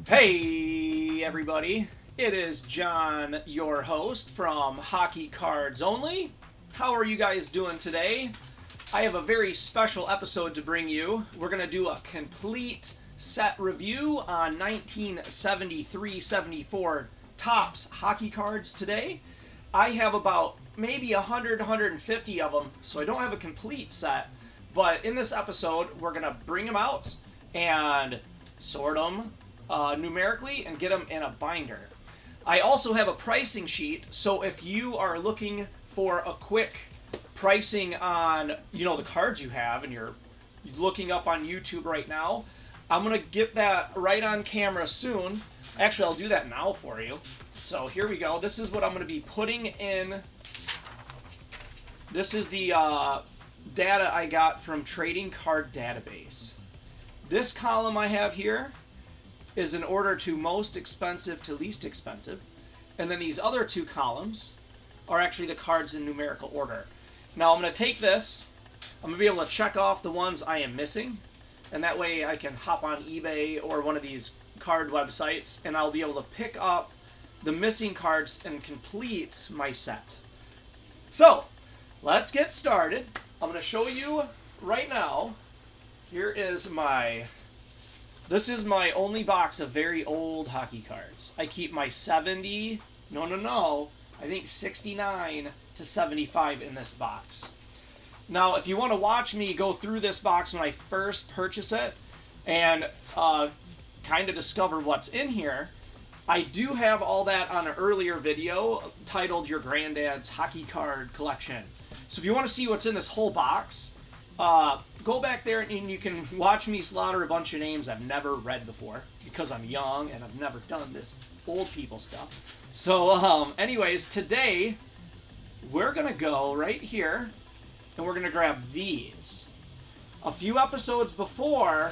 Hey everybody, it is John, your host from Hockey Cards Only. How are you guys doing today? I have a very special episode to bring you. We're going to do a complete set review on 1973-74 Topps hockey cards today. I have about maybe 100, 150 of them, so I don't have a complete set. But in this episode, we're going to bring them out and sort them numerically and get them in a binder. I also have a pricing sheet, so if you are looking for a quick pricing on, the cards you have and you're looking up on YouTube right now, I'm going to get that right on camera soon. Actually, I'll do that now for you. So here we go. This is what I'm going to be putting in. This is the data I got from Trading Card Database. This column I have here is in order to most expensive to least expensive. And then these other two columns are actually the cards in numerical order. Now I'm going to take this, I'm going to be able to check off the ones I am missing, and that way I can hop on eBay or one of these card websites and I'll be able to pick up the missing cards and complete my set. So let's get started. I'm going to show you right now. Here is this is my only box of very old hockey cards. I keep my 70, I think 69 to 75 in this box. Now, if you want to watch me go through this box when I first purchase it and kind of discover what's in here, I do have all that on an earlier video titled Your Granddad's Hockey Card Collection. So if you want to see what's in this whole box, go back there and you can watch me slaughter a bunch of names I've never read before because I'm young and I've never done this old people stuff. So anyways, today we're going to go right here and we're going to grab these. A few episodes before,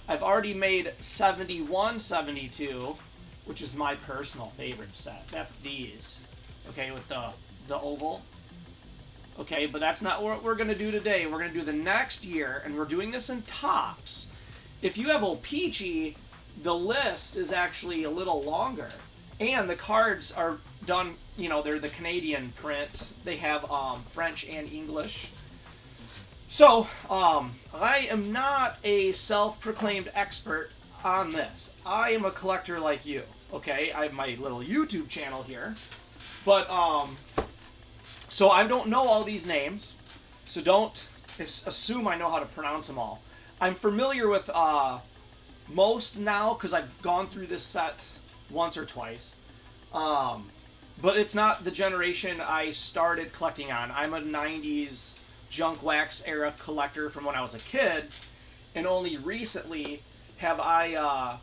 I've already made 71, 72, which is my personal favorite set. That's these, okay, with the oval. Okay, but that's not what we're going to do today. We're going to do the next year, and we're doing this in Topps. If you have Old Peachy, the list is actually a little longer. And the cards are done, they're the Canadian print. They have French and English. So, I am not a self-proclaimed expert on this. I am a collector like you, okay? I have my little YouTube channel here. But, so I don't know all these names, so don't assume I know how to pronounce them all. I'm familiar with most now because I've gone through this set once or twice. But it's not the generation I started collecting on. I'm a 90s junk wax era collector from when I was a kid, and only recently have I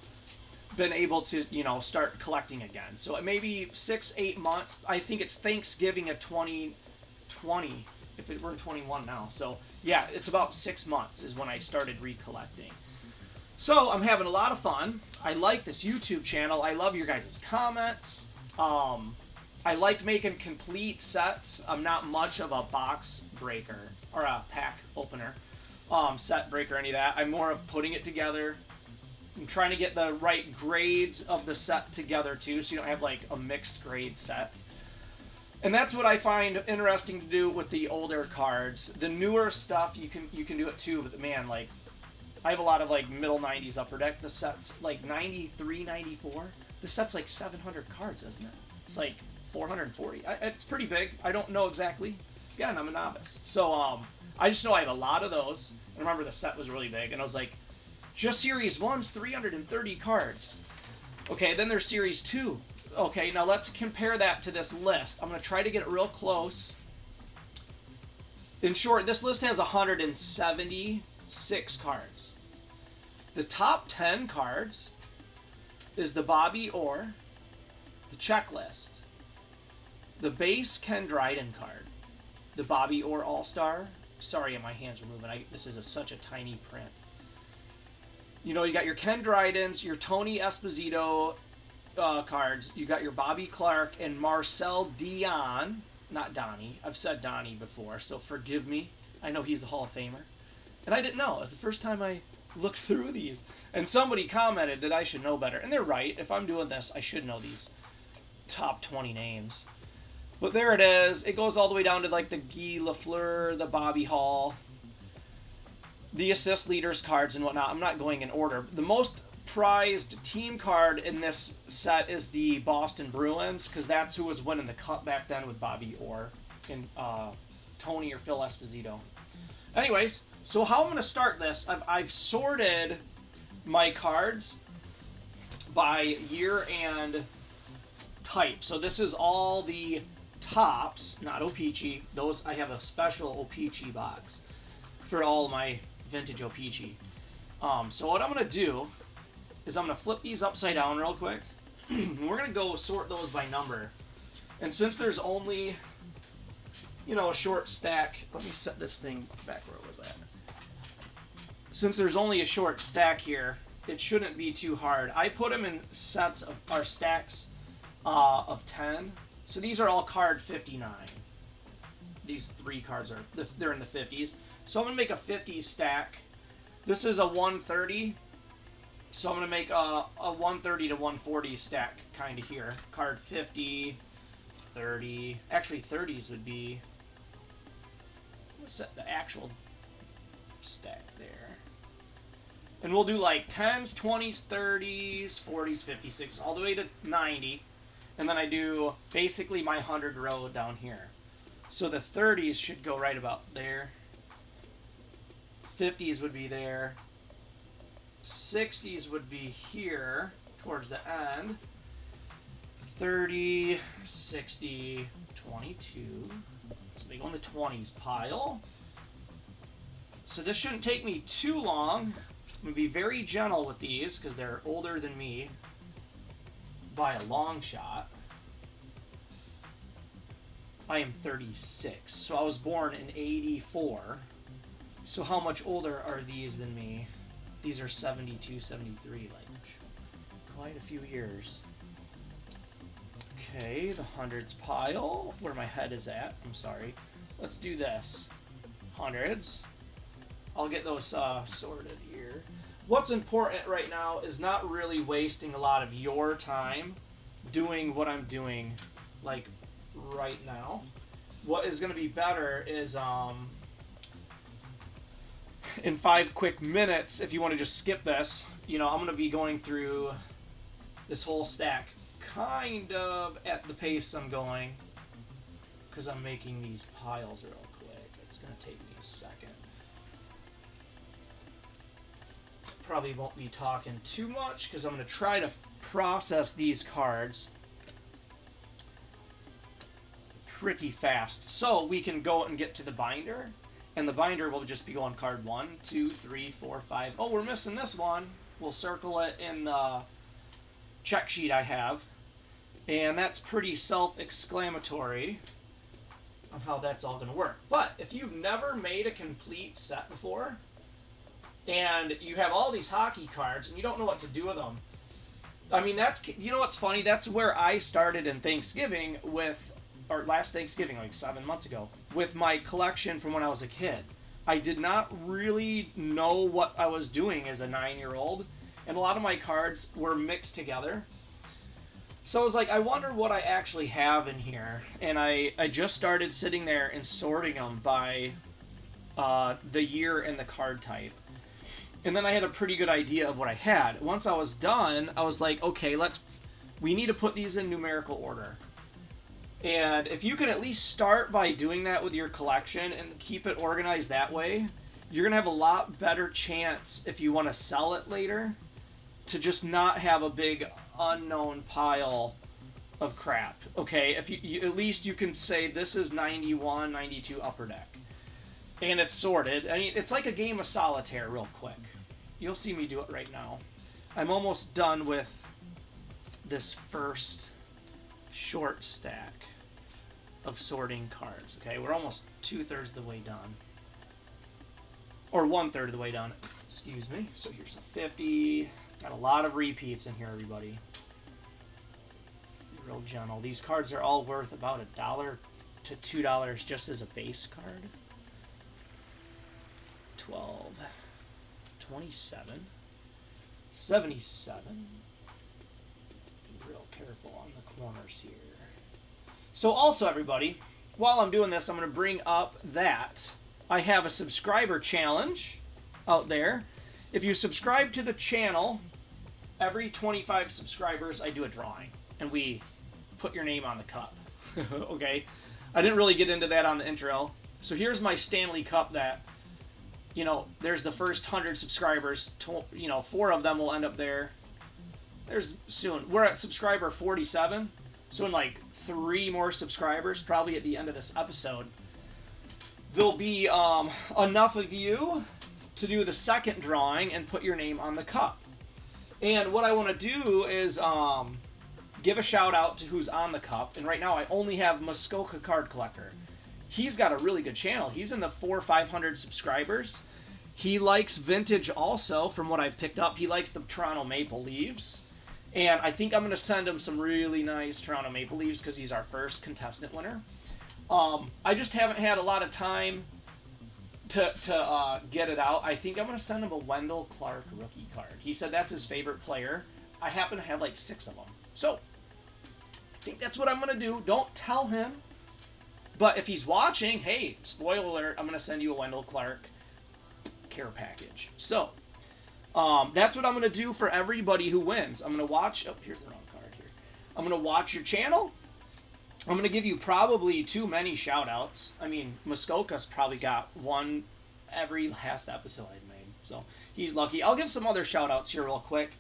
been able to, start collecting again. So maybe 6-8 months. I think it's Thanksgiving of 2020, if we're in 21 now. So yeah, it's about 6 months is when I started recollecting. So I'm having a lot of fun. I like this YouTube channel. I love your guys' comments. I like making complete sets. I'm not much of a box breaker or a pack opener, set breaker, any of that. I'm more of putting it together. I'm trying to get the right grades of the set together too, so you don't have like a mixed grade set. And that's what I find interesting to do with the older cards. The newer stuff you can do it too, but man, like I have a lot of like middle 90s upper deck. The set's like 93, 94. The set's like 700 cards, isn't it? It's like 440. It's pretty big. I don't know exactly. Again, I'm a novice. So I just know I have a lot of those. I remember the set was really big, and I was like, just Series 1's 330 cards. Okay, then there's Series 2. Okay, now let's compare that to this list. I'm going to try to get it real close. In short, this list has 176 cards. The top 10 cards is the Bobby Orr, the checklist, the base Ken Dryden card, the Bobby Orr All-Star. Sorry, my hands are moving. This is such a tiny print. You got your Ken Drydens, your Tony Esposito, cards. You got your Bobby Clark and Marcel Dion. Not Donnie. I've said Donnie before, so forgive me. I know he's a Hall of Famer. And I didn't know. It was the first time I looked through these. And somebody commented that I should know better. And they're right. If I'm doing this, I should know these top 20 names. But there it is. It goes all the way down to like the Guy Lafleur, the Bobby Hall, the assist leaders cards and whatnot. I'm not going in order. The most prized team card in this set is the Boston Bruins, because that's who was winning the cup back then with Bobby Orr and Tony or Phil Esposito. Anyways, so how I'm going to start this, I've sorted my cards by year and type. So this is all the tops, not O-Pee-Chee. Those, I have a special O-Pee-Chee box for all my vintage O-Pee-Chee. So what I'm going to do is I'm going to flip these upside down real quick. We're going to go sort those by number. And since there's only, you know, a short stack, let me set this thing back where it was at. Since there's only a short stack here, it shouldn't be too hard. I put them in sets of, or stacks of 10. So these are all card 59. These three cards are, they're in the 50s. So I'm going to make a 50 stack. This is a 130. So I'm going to make a 130 to 140 stack kind of here. Card 50, 30. Actually, 30s would be, I'm going to set the actual stack there. And we'll do like 10s, 20s, 30s, 40s, 50s, 60s, all the way to 90. And then I do basically my 100 row down here. So the 30s should go right about there. 50s would be there. 60s would be here towards the end. 30, 60, 22. So they go in the 20s pile. So this shouldn't take me too long. I'm going to be very gentle with these because they're older than me by a long shot. I am 36, so I was born in 84. So how much older are these than me? These are 72, 73, like quite a few years. Okay, the hundreds pile, where my head is at, I'm sorry. Let's do this. Hundreds. I'll get those sorted here. What's important right now is not really wasting a lot of your time doing what I'm doing, like right now. What is going to be better is in 5 quick minutes, if you want to just skip this, you know, I'm going to be going through this whole stack kind of at the pace I'm going, because I'm making these piles real quick. It's going to take me a second. Probably won't be talking too much because I'm going to try to process these cards pretty fast so we can go and get to the binder, and the binder will just be going card 1, 2, 3, 4, 5. Oh, we're missing this one. We'll circle it in the check sheet I have, and that's pretty self-exclamatory on how that's all going to work. But if you've never made a complete set before and you have all these hockey cards and you don't know what to do with them, I mean, that's, you know what's funny? That's where I started in Thanksgiving with, or last Thanksgiving, like 7 months ago, with my collection from when I was a kid. I did not really know what I was doing as a 9-year-old, and a lot of my cards were mixed together. So I was like, I wonder what I actually have in here. And I just started sitting there and sorting them by the year and the card type. And then I had a pretty good idea of what I had. Once I was done, I was like, okay, we need to put these in numerical order. And if you can at least start by doing that with your collection and keep it organized that way, you're going to have a lot better chance, if you want to sell it later, to just not have a big unknown pile of crap. Okay, if you at least you can say this is 91, 92 upper deck. And it's sorted. I mean, it's like a game of solitaire real quick. You'll see me do it right now. I'm almost done with this first short stack of sorting cards. Okay, we're almost 2/3 of the way done. Or 1/3 of the way done, excuse me. So here's a 50. Got a lot of repeats in here, everybody. real gentle. These cards are all worth about $1 to $2 just as a base card. 12, 27, 77. Be real careful on the corners here. So also, everybody, while I'm doing this, I'm going to bring up that I have a subscriber challenge out there. If you subscribe to the channel, every 25 subscribers, I do a drawing, and we put your name on the cup. Okay? I didn't really get into that on the intro. So here's my Stanley Cup that, you know, there's the first 100 subscribers. You know, 4 of them will end up there. There's soon. We're at subscriber 47. So in like 3 more subscribers, probably at the end of this episode, there'll be enough of you to do the second drawing and put your name on the cup. And what I want to do is give a shout out to who's on the cup. And right now I only have Muskoka Card Collector. He's got a really good channel. He's in the 400 or 500 subscribers. He likes vintage also, from what I've picked up. He likes the Toronto Maple Leafs. And I think I'm going to send him some really nice Toronto Maple Leafs because he's our first contestant winner. I just haven't had a lot of time to get it out. I think I'm going to send him a Wendell Clark rookie card. He said that's his favorite player. I happen to have like 6 of them. So, I think that's what I'm going to do. Don't tell him. But if he's watching, hey, spoiler alert, I'm going to send you a Wendell Clark care package. So, that's what I'm going to do for everybody who wins. I'm going to watch... Oh, here's the wrong card here. I'm going to watch your channel. I'm going to give you probably too many shout-outs. I mean, Muskoka's probably got one every last episode I've made. So, he's lucky. I'll give some other shout-outs here real quick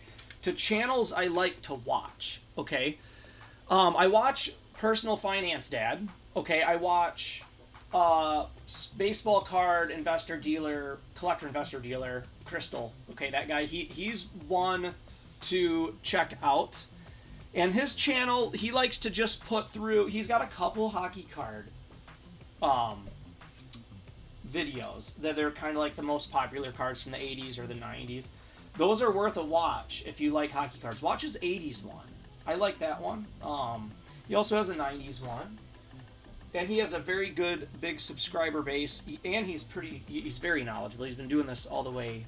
to channels I like to watch. Okay? I watch Personal Finance Dad. Okay? I watch baseball card investor dealer, collector investor dealer, Crystal. Okay, that guy. He's one to check out. And his channel, he likes to just put through, he's got a couple hockey card videos that they're kind of like the most popular cards from the 80s or the 90s. Those are worth a watch if you like hockey cards. Watch his 80s one. I like that one. He also has a 90s one. And he has a very good big subscriber base, and he's very knowledgeable. He's been doing this all the way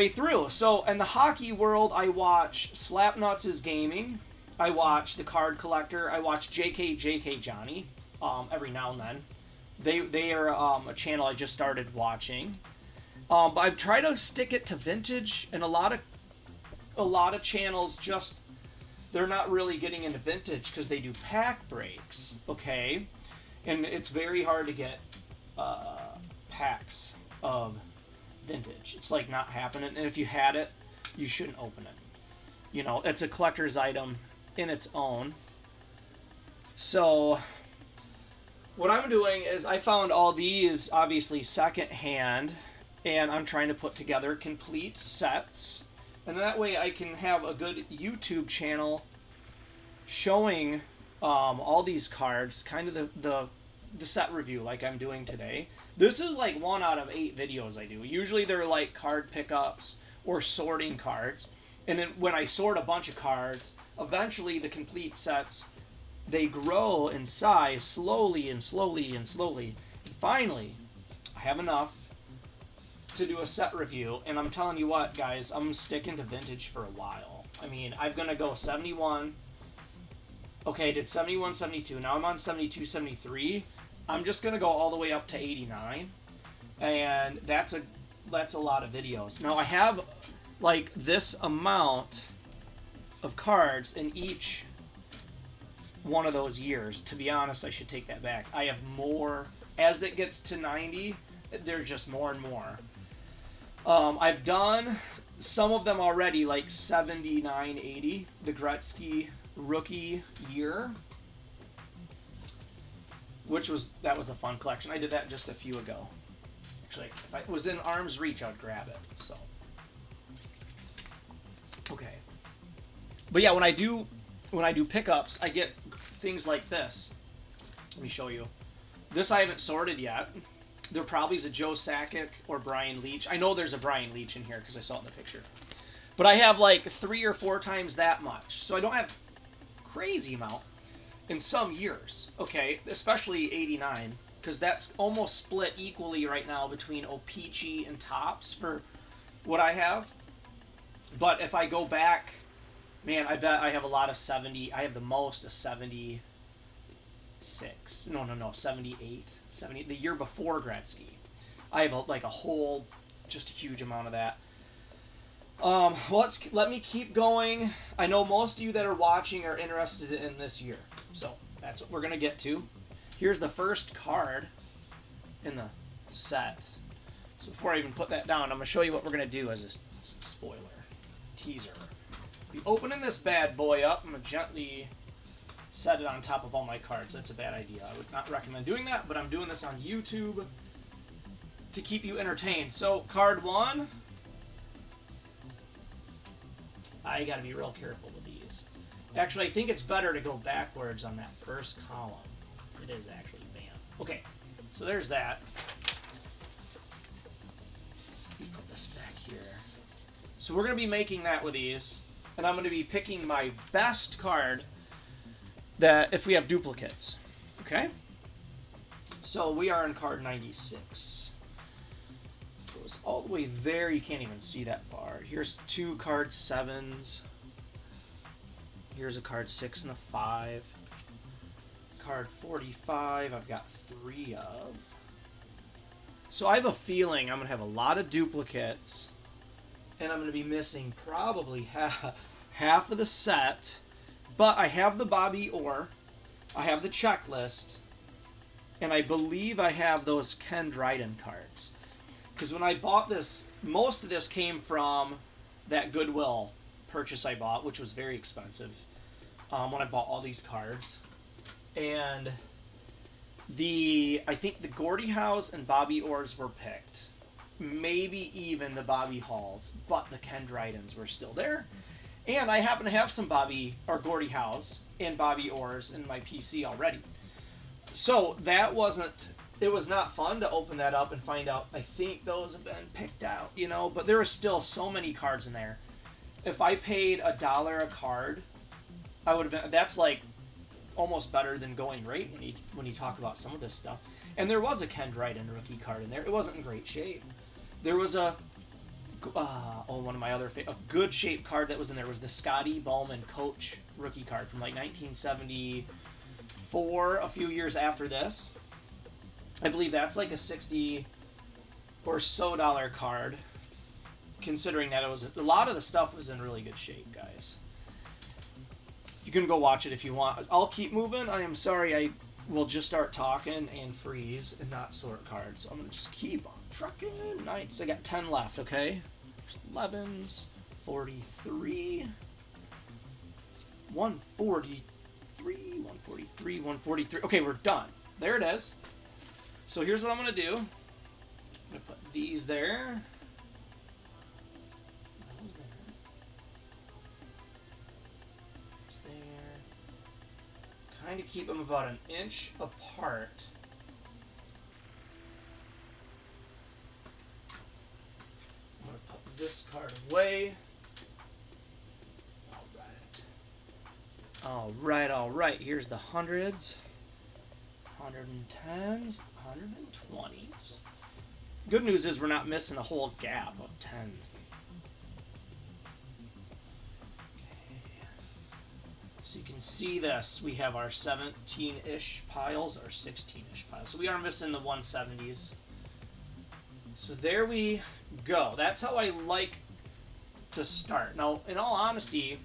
through. So in the hockey world, I watch Slapnuts' Gaming. I watch The Card Collector. I watch JK Johnny every now and then. They are a channel I just started watching. But I've tried to stick it to vintage, and a lot of channels just, they're not really getting into vintage because they do pack breaks, okay? And it's very hard to get packs of vintage. It's like not happening, and if you had it, you shouldn't open it. You know, it's a collector's item in its own. So what I'm doing is I found all these obviously secondhand, and I'm trying to put together complete sets, and that way I can have a good YouTube channel showing all these cards, kind of the set review like I'm doing today. This is like 1 out of 8 videos I do. Usually they're like card pickups or sorting cards. And then when I sort a bunch of cards, eventually the complete sets, they grow in size slowly and slowly and slowly. And finally, I have enough to do a set review. And I'm telling you what, guys, I'm sticking to vintage for a while. I mean, I'm going to go 71. Okay, I did 71, 72. Now I'm on 72, 73. I'm just going to go all the way up to 89. And that's a lot of videos. Now I have like this amount of cards in each one of those years. To be honest, I should take that back. I have more. As it gets to 90, there's just more and more. I've done some of them already, like 79, 80. The Gretzky rookie year, that was a fun collection. I did that just a few ago. Actually, if it was in arm's reach, I'd grab it. So, okay. But yeah, when I do pickups, I get things like this. Let me show you. This I haven't sorted yet. There probably is a Joe Sakic or Brian Leach. I know there's a Brian Leach in here because I saw it in the picture. But I have like 3 or 4 times that much. So I don't have crazy amount in some years, okay? Especially 89, because that's almost split equally right now between O-Pee-Chee and Topps for what I have. But if I go back, man, I bet I have a lot of 70. I have the most of 76. No, 78. 70. The year before Gretzky. I have like a whole, just a huge amount of that. Let me keep going. I know most of you that are watching are interested in this year. So that's what we're going to get to. Here's the first card in the set. So before I even put that down, I'm going to show you what we're going to do as a spoiler. Teaser. Be opening this bad boy up. I'm going to gently set it on top of all my cards. That's a bad idea. I would not recommend doing that, but I'm doing this on YouTube to keep you entertained. So, card 1. I got to be real careful with these. Actually, I think it's better to go backwards on that first column. It is actually, bam. Okay, so there's that. Let me put this back here. So we're going to be making that with these, and I'm going to be picking my best card that if we have duplicates. Okay? So we are in card 96. It goes all the way there. You can't even see that far. Here's 2 card 7s. Here's a card 6 and a 5. Card 45 I've got 3 of. So I have a feeling I'm going to have a lot of duplicates, and I'm going to be missing probably half of the set. But I have the Bobby Orr, I have the checklist, and I believe I have those Ken Dryden cards. Because when I bought this, most of this came from that Goodwill purchase I bought, which was very expensive, when I bought all these cards. And I think the Gordie Howes and Bobby Orrs were picked. Maybe even the Bobby Halls, but the Ken Drydens were still there. And I happen to have some Gordie Howes and Bobby Orrs in my PC already. So that it was not fun to open that up and find out, I think those have been picked out, you know, but there are still so many cards in there. If I paid $1 a card, I would have been, that's like almost better than going rate when you talk about some of this stuff. And there was a Ken Dryden rookie card in there. It wasn't in great shape. There was one of my other a good shape card that was in there was the Scotty Bowman Coach rookie card from like 1974, a few years after this. I believe that's like a $60 or so card, considering that it was a lot of the stuff was in really good shape, guys. You can go watch it if you want. I'll keep moving. I am sorry, I will just start talking and freeze and not sort cards. So I'm gonna just keep on trucking. Nice. I got 10 left. Okay. 11s, 43, 143, 143, 143. Okay, we're done. There it is. So here's what I'm going to do. I'm going to put these there. Those there. Kind of keep them about an inch apart. I'm going to put this card away. All right. Here's the hundreds, 110s, 120s. Good news is we're not missing a whole gap of 10. Okay. So you can see this. We have our 17-ish piles, or 16-ish piles. So we are missing the 170s. So there we go. That's how I like to start. Now, in all honesty,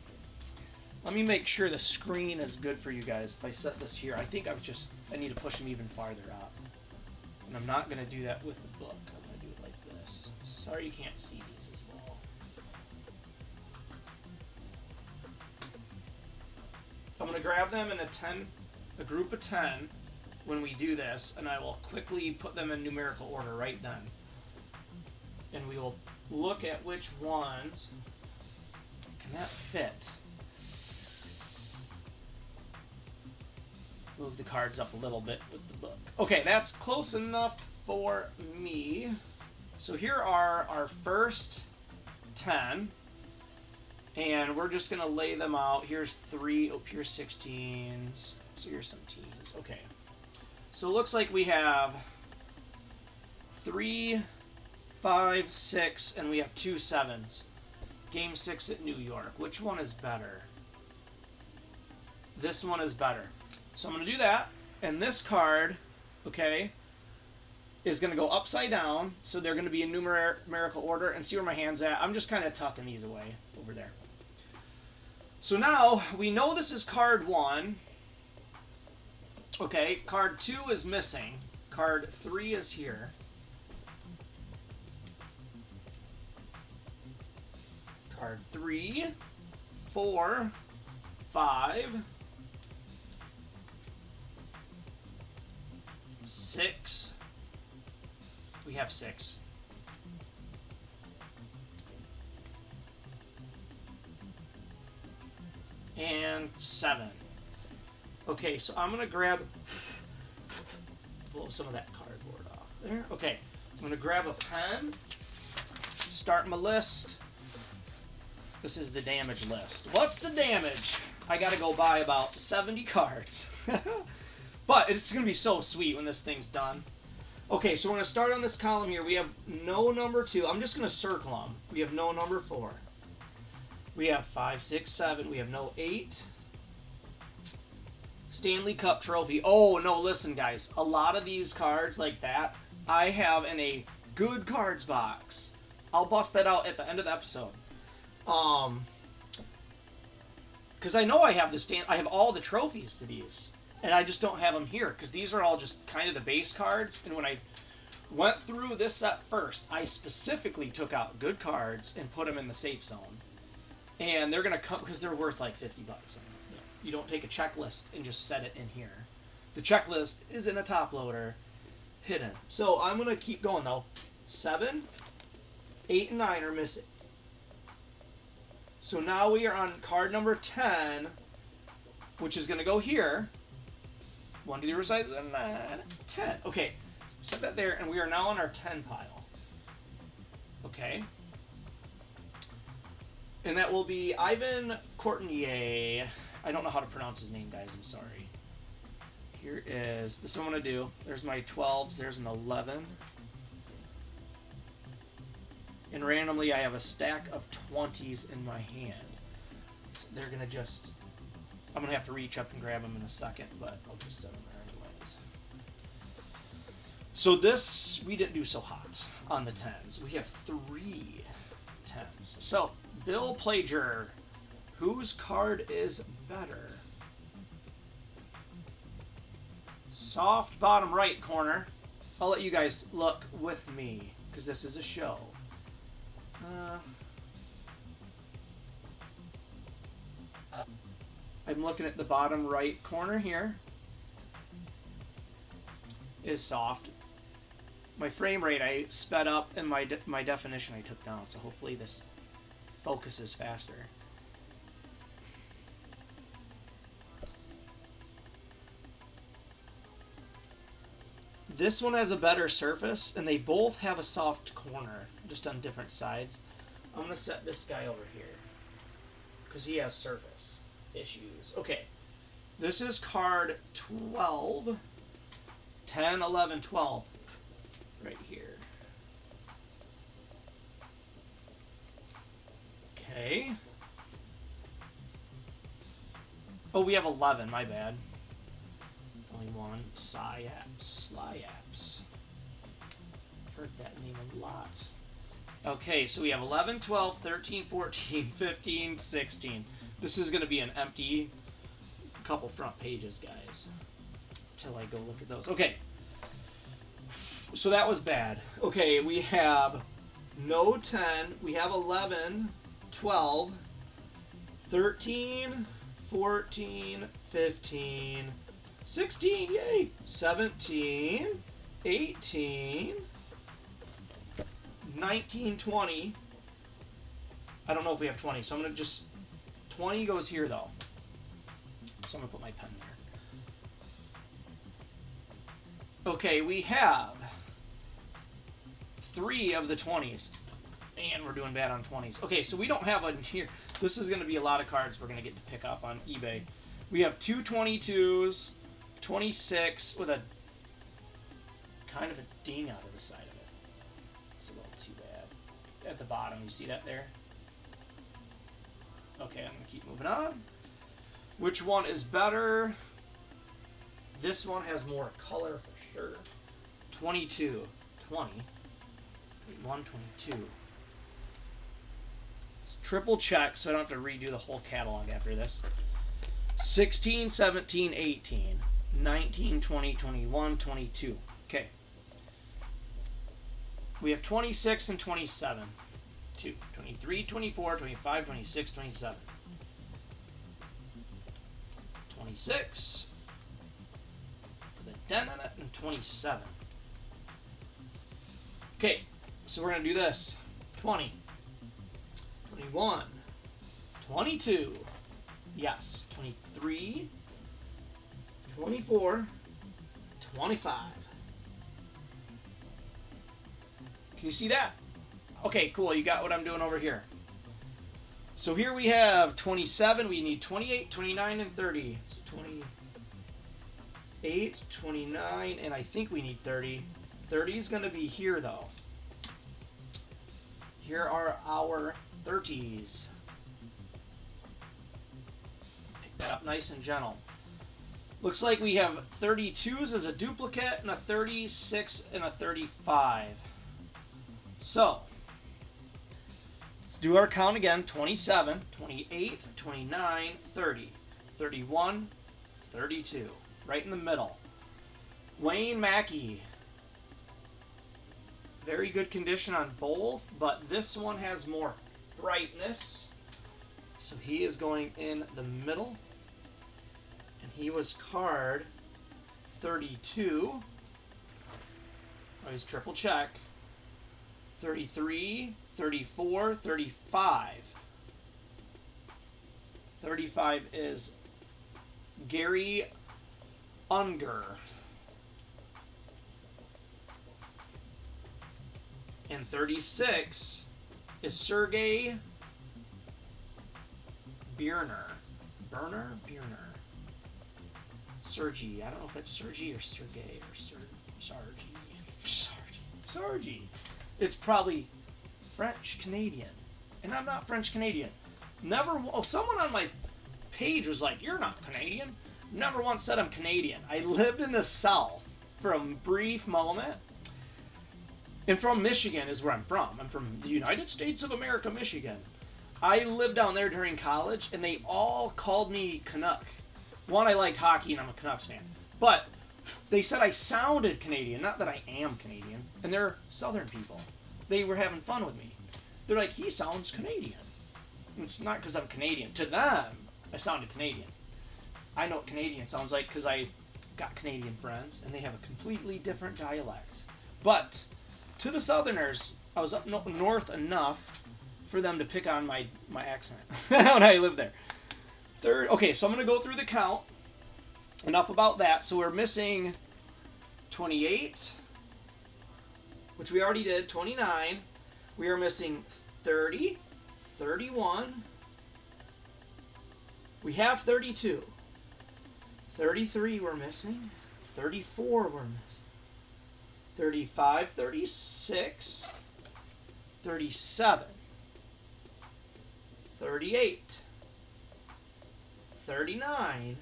let me make sure the screen is good for you guys. If I set this here, I think I need to push them even farther up. And I'm not going to do that with the book. I'm going to do it like this. Sorry you can't see these as well. I'm going to grab them in a group of 10 when we do this, and I will quickly put them in numerical order right then. And we will look at which ones can that fit. Move the cards up a little bit with the book. Okay, that's close enough for me. So here are our first 10. And we're just going to lay them out. Here's 3. Oh, here's 16s. So here's some teens. Okay. So it looks like we have 3, 5, 6, and we have 2 7s. Game 6 at New York. Which one is better? This one is better. So I'm going to do that. And this card, okay, is going to go upside down. So they're going to be in numerical order. And see where my hand's at. I'm just kind of tucking these away over there. So now we know this is card 1. Okay, card 2 is missing. Card 3 is here. Card 3, 4, 5, 6. We have 6. And 7. Okay, so I'm going to blow some of that cardboard off there. Okay, I'm going to grab a pen, start my list. This is the damage list. What's the damage? I got to go buy about 70 cards. But it's going to be so sweet when this thing's done. Okay, so we're going to start on this column here. We have no number 2. I'm just going to circle them. We have no number 4. We have 5, 6, 7. We have no 8. Stanley Cup trophy. Oh, no, listen, guys. A lot of these cards like that, I have in a good cards box. I'll bust that out at the end of the episode. Because I know I have I have all the trophies to these. And I just don't have them here. Because these are all just kind of the base cards. And when I went through this set first, I specifically took out good cards and put them in the safe zone. And they're going to come, because they're worth like $50. You don't take a checklist and just set it in here. The checklist is in a top loader, hidden. So I'm going to keep going though. 7, 8, and 9 are missing. So now we are on card number 10, which is going to go here. 1 to the other side, 9, 10. Okay, set that there, and we are now on our 10 pile. Okay. And that will be Ivan Courtnier. I don't know how to pronounce his name, guys. I'm sorry. Here is... This is what I'm going to do. There's my 12s. There's an 11. And randomly, I have a stack of 20s in my hand. So they're going to just... I'm going to have to reach up and grab them in a second, but I'll just set them there anyways. So this, we didn't do so hot on the 10s. We have 3 10s. So, Bill Plager, whose card is better? Soft bottom right corner. I'll let you guys look with me, because this is a show. I'm looking at the bottom right corner here. Is soft. My frame rate I sped up, and my definition I took down, so hopefully this focuses faster. This one has a better surface, and they both have a soft corner, just on different sides. I'm going to set this guy over here, because he has surface issues. Okay, this is card 12, 10, 11, 12, right here. Okay. Oh, we have 11, my bad. Only one. Slyaps. I've heard that name a lot. Okay, so we have 11, 12, 13, 14, 15, 16. This is going to be an empty couple front pages, guys. Until I go look at those. Okay. So that was bad. Okay, we have no 10. We have 11, 12, 13, 14, 15, 16, yay! 17, 18, 19, 20. I don't know if we have 20, so I'm going to just... 20 goes here, though. So I'm going to put my pen there. Okay, we have 3 of the 20s. And we're doing bad on 20s. Okay, so we don't have a here. This is going to be a lot of cards we're going to get to pick up on eBay. We have two 22s, 26 with a kind of a ding out of the side of it. It's a little too bad. At the bottom, you see that there? Okay, I'm going to keep moving on. Which one is better? This one has more color for sure. 22. 20. 21, 22. It's triple check, so I don't have to redo the whole catalog after this. 16, 17, 18, 19, 20, 21, 22. Okay. We have 26 and 27. 2, 23, 24, 25, 26, 27. 26. For the dent in it, and 27. Okay, so we're going to do this. 20. 21. 22. Yes. 23. 24. 25. Can you see that? Okay, cool. You got what I'm doing over here. So here we have 27. We need 28, 29, and 30. So 28, 29, and I think we need 30. 30 is going to be here, though. Here are our 30s. Pick that up nice and gentle. Looks like we have 32s as a duplicate, and a 36 and a 35. So, let's do our count again. 27, 28, 29, 30, 31, 32. Right in the middle. Wayne Mackey. Very good condition on both, but this one has more brightness. So he is going in the middle. And he was card 32. Oh, he's triple check. 33, 34, 35. 35 is Gary Unger. And 36 is Sergey Bierner. Bierner? Sergey. I don't know if it's Sergey or Sergey or Sargy. It's probably French Canadian. And I'm not French Canadian. Someone on my page was like, "You're not Canadian." Never once said I'm Canadian. I lived in the South for a brief moment. And from Michigan is where I'm from. I'm from the United States of America, Michigan. I lived down there during college, and they all called me Canuck. One, I liked hockey, and I'm a Canucks fan. But they said I sounded Canadian, not that I am Canadian. And they're Southern people. They were having fun with me. They're like, "He sounds Canadian." And it's not because I'm Canadian. To them, I sounded Canadian. I know what Canadian sounds like because I got Canadian friends, and they have a completely different dialect. But to the Southerners, I was up north enough for them to pick on my accent when I lived there. Okay, so I'm going to go through the count. Enough about that. So we're missing 28, which we already did, 29. We are missing 30, 31. We have 32. 33 we're missing. 34 we're missing. 35, 36, 37, 38, 39,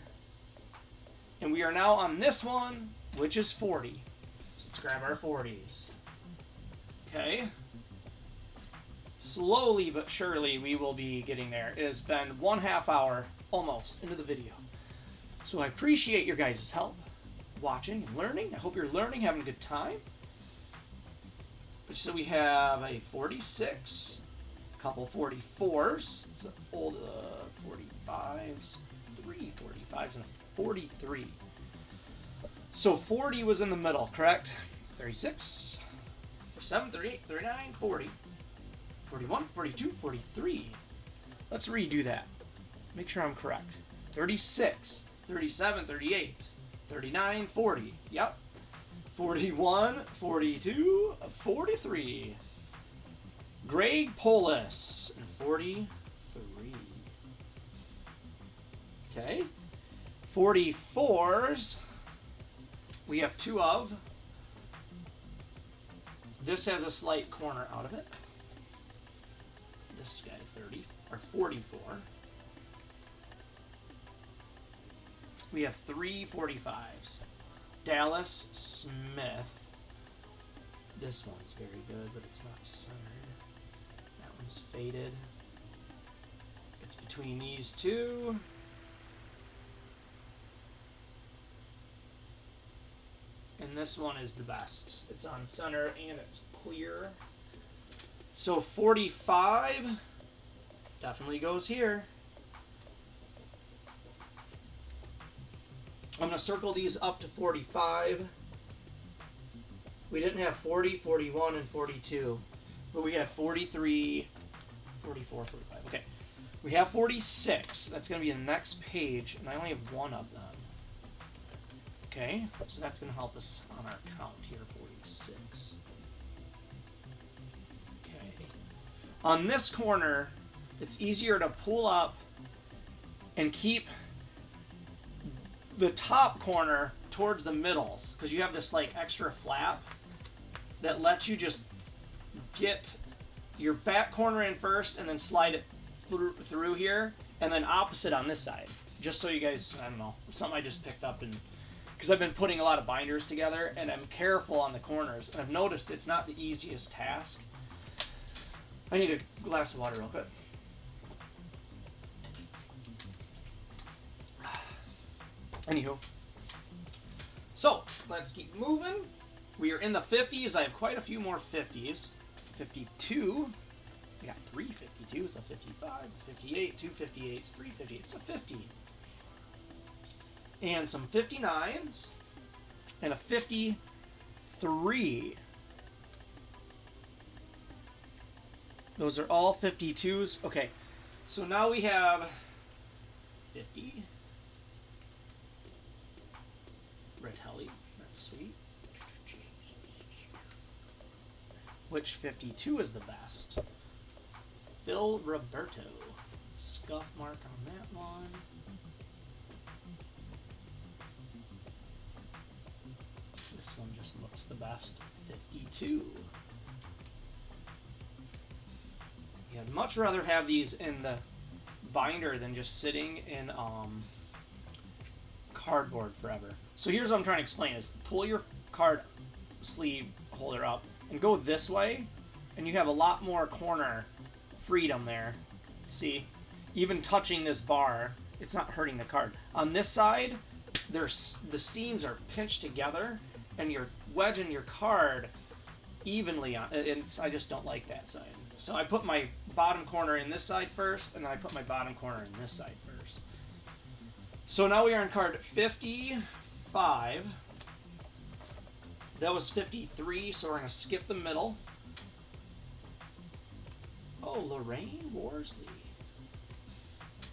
and we are now on this one, which is 40. So let's grab our 40s. Okay. Slowly but surely we will be getting there. It has been 1/2 hour almost into the video. So I appreciate your guys' help watching and learning. I hope you're learning, having a good time. So we have a 46, a couple 44s, it's an old 45s, 3 45s, and a 43. So 40 was in the middle, correct? 36, 37, 38, 39, 40, 41, 42, 43. Let's redo that. Make sure I'm correct. 36, 37, 38, 39, 40. Yep. 41, 42, 43. Greg Polis, and 43. Okay. 44s. We have 2 of. This has a slight corner out of it. This guy 30 or 44. We have 3 45s. Dallas Smith. This one's very good, but it's not centered. That one's faded. It's between these two. And this one is the best. It's on center and it's clear. So 45 definitely goes here. I'm going to circle these up to 45. We didn't have 40, 41, and 42. But we had 43, 44, 45. Okay. We have 46. That's going to be the next page, and I only have 1 of them. Okay, so that's going to help us on our count here, 46. Okay. On this corner, it's easier to pull up and keep the top corner towards the middles, because you have this like extra flap that lets you just get your back corner in first and then slide it through here, and then opposite on this side. Just so you guys, I don't know, something I just picked up, and because I've been putting a lot of binders together and I'm careful on the corners, and I've noticed it's not the easiest task. I need a glass of water real quick. Anywho, so let's keep moving. We are in the 50s. I have quite a few more 50s. 52. I got 3 52s, a 55, a 58, 2 58s, 3 58s, a 50. And some 59s, and a 53. Those are all 52s. Okay, so now we have 50. Retelli, that's sweet. Which 52 is the best? Phil Roberto. Scuff mark on that one. This one just looks the best. 52. Yeah, I'd much rather have these in the binder than just sitting in cardboard forever. So here's what I'm trying to explain is pull your card sleeve holder up and go this way, and you have a lot more corner freedom there. See? Even touching this bar, it's not hurting the card. On this side, the seams are pinched together, and you're wedging your card evenly on, and I just don't like that side. So I put my bottom corner in this side first, and then I put my bottom corner in this side first. So now we are on card 55. That was 53, so we're going to skip the middle. Oh, Lorraine Worsley.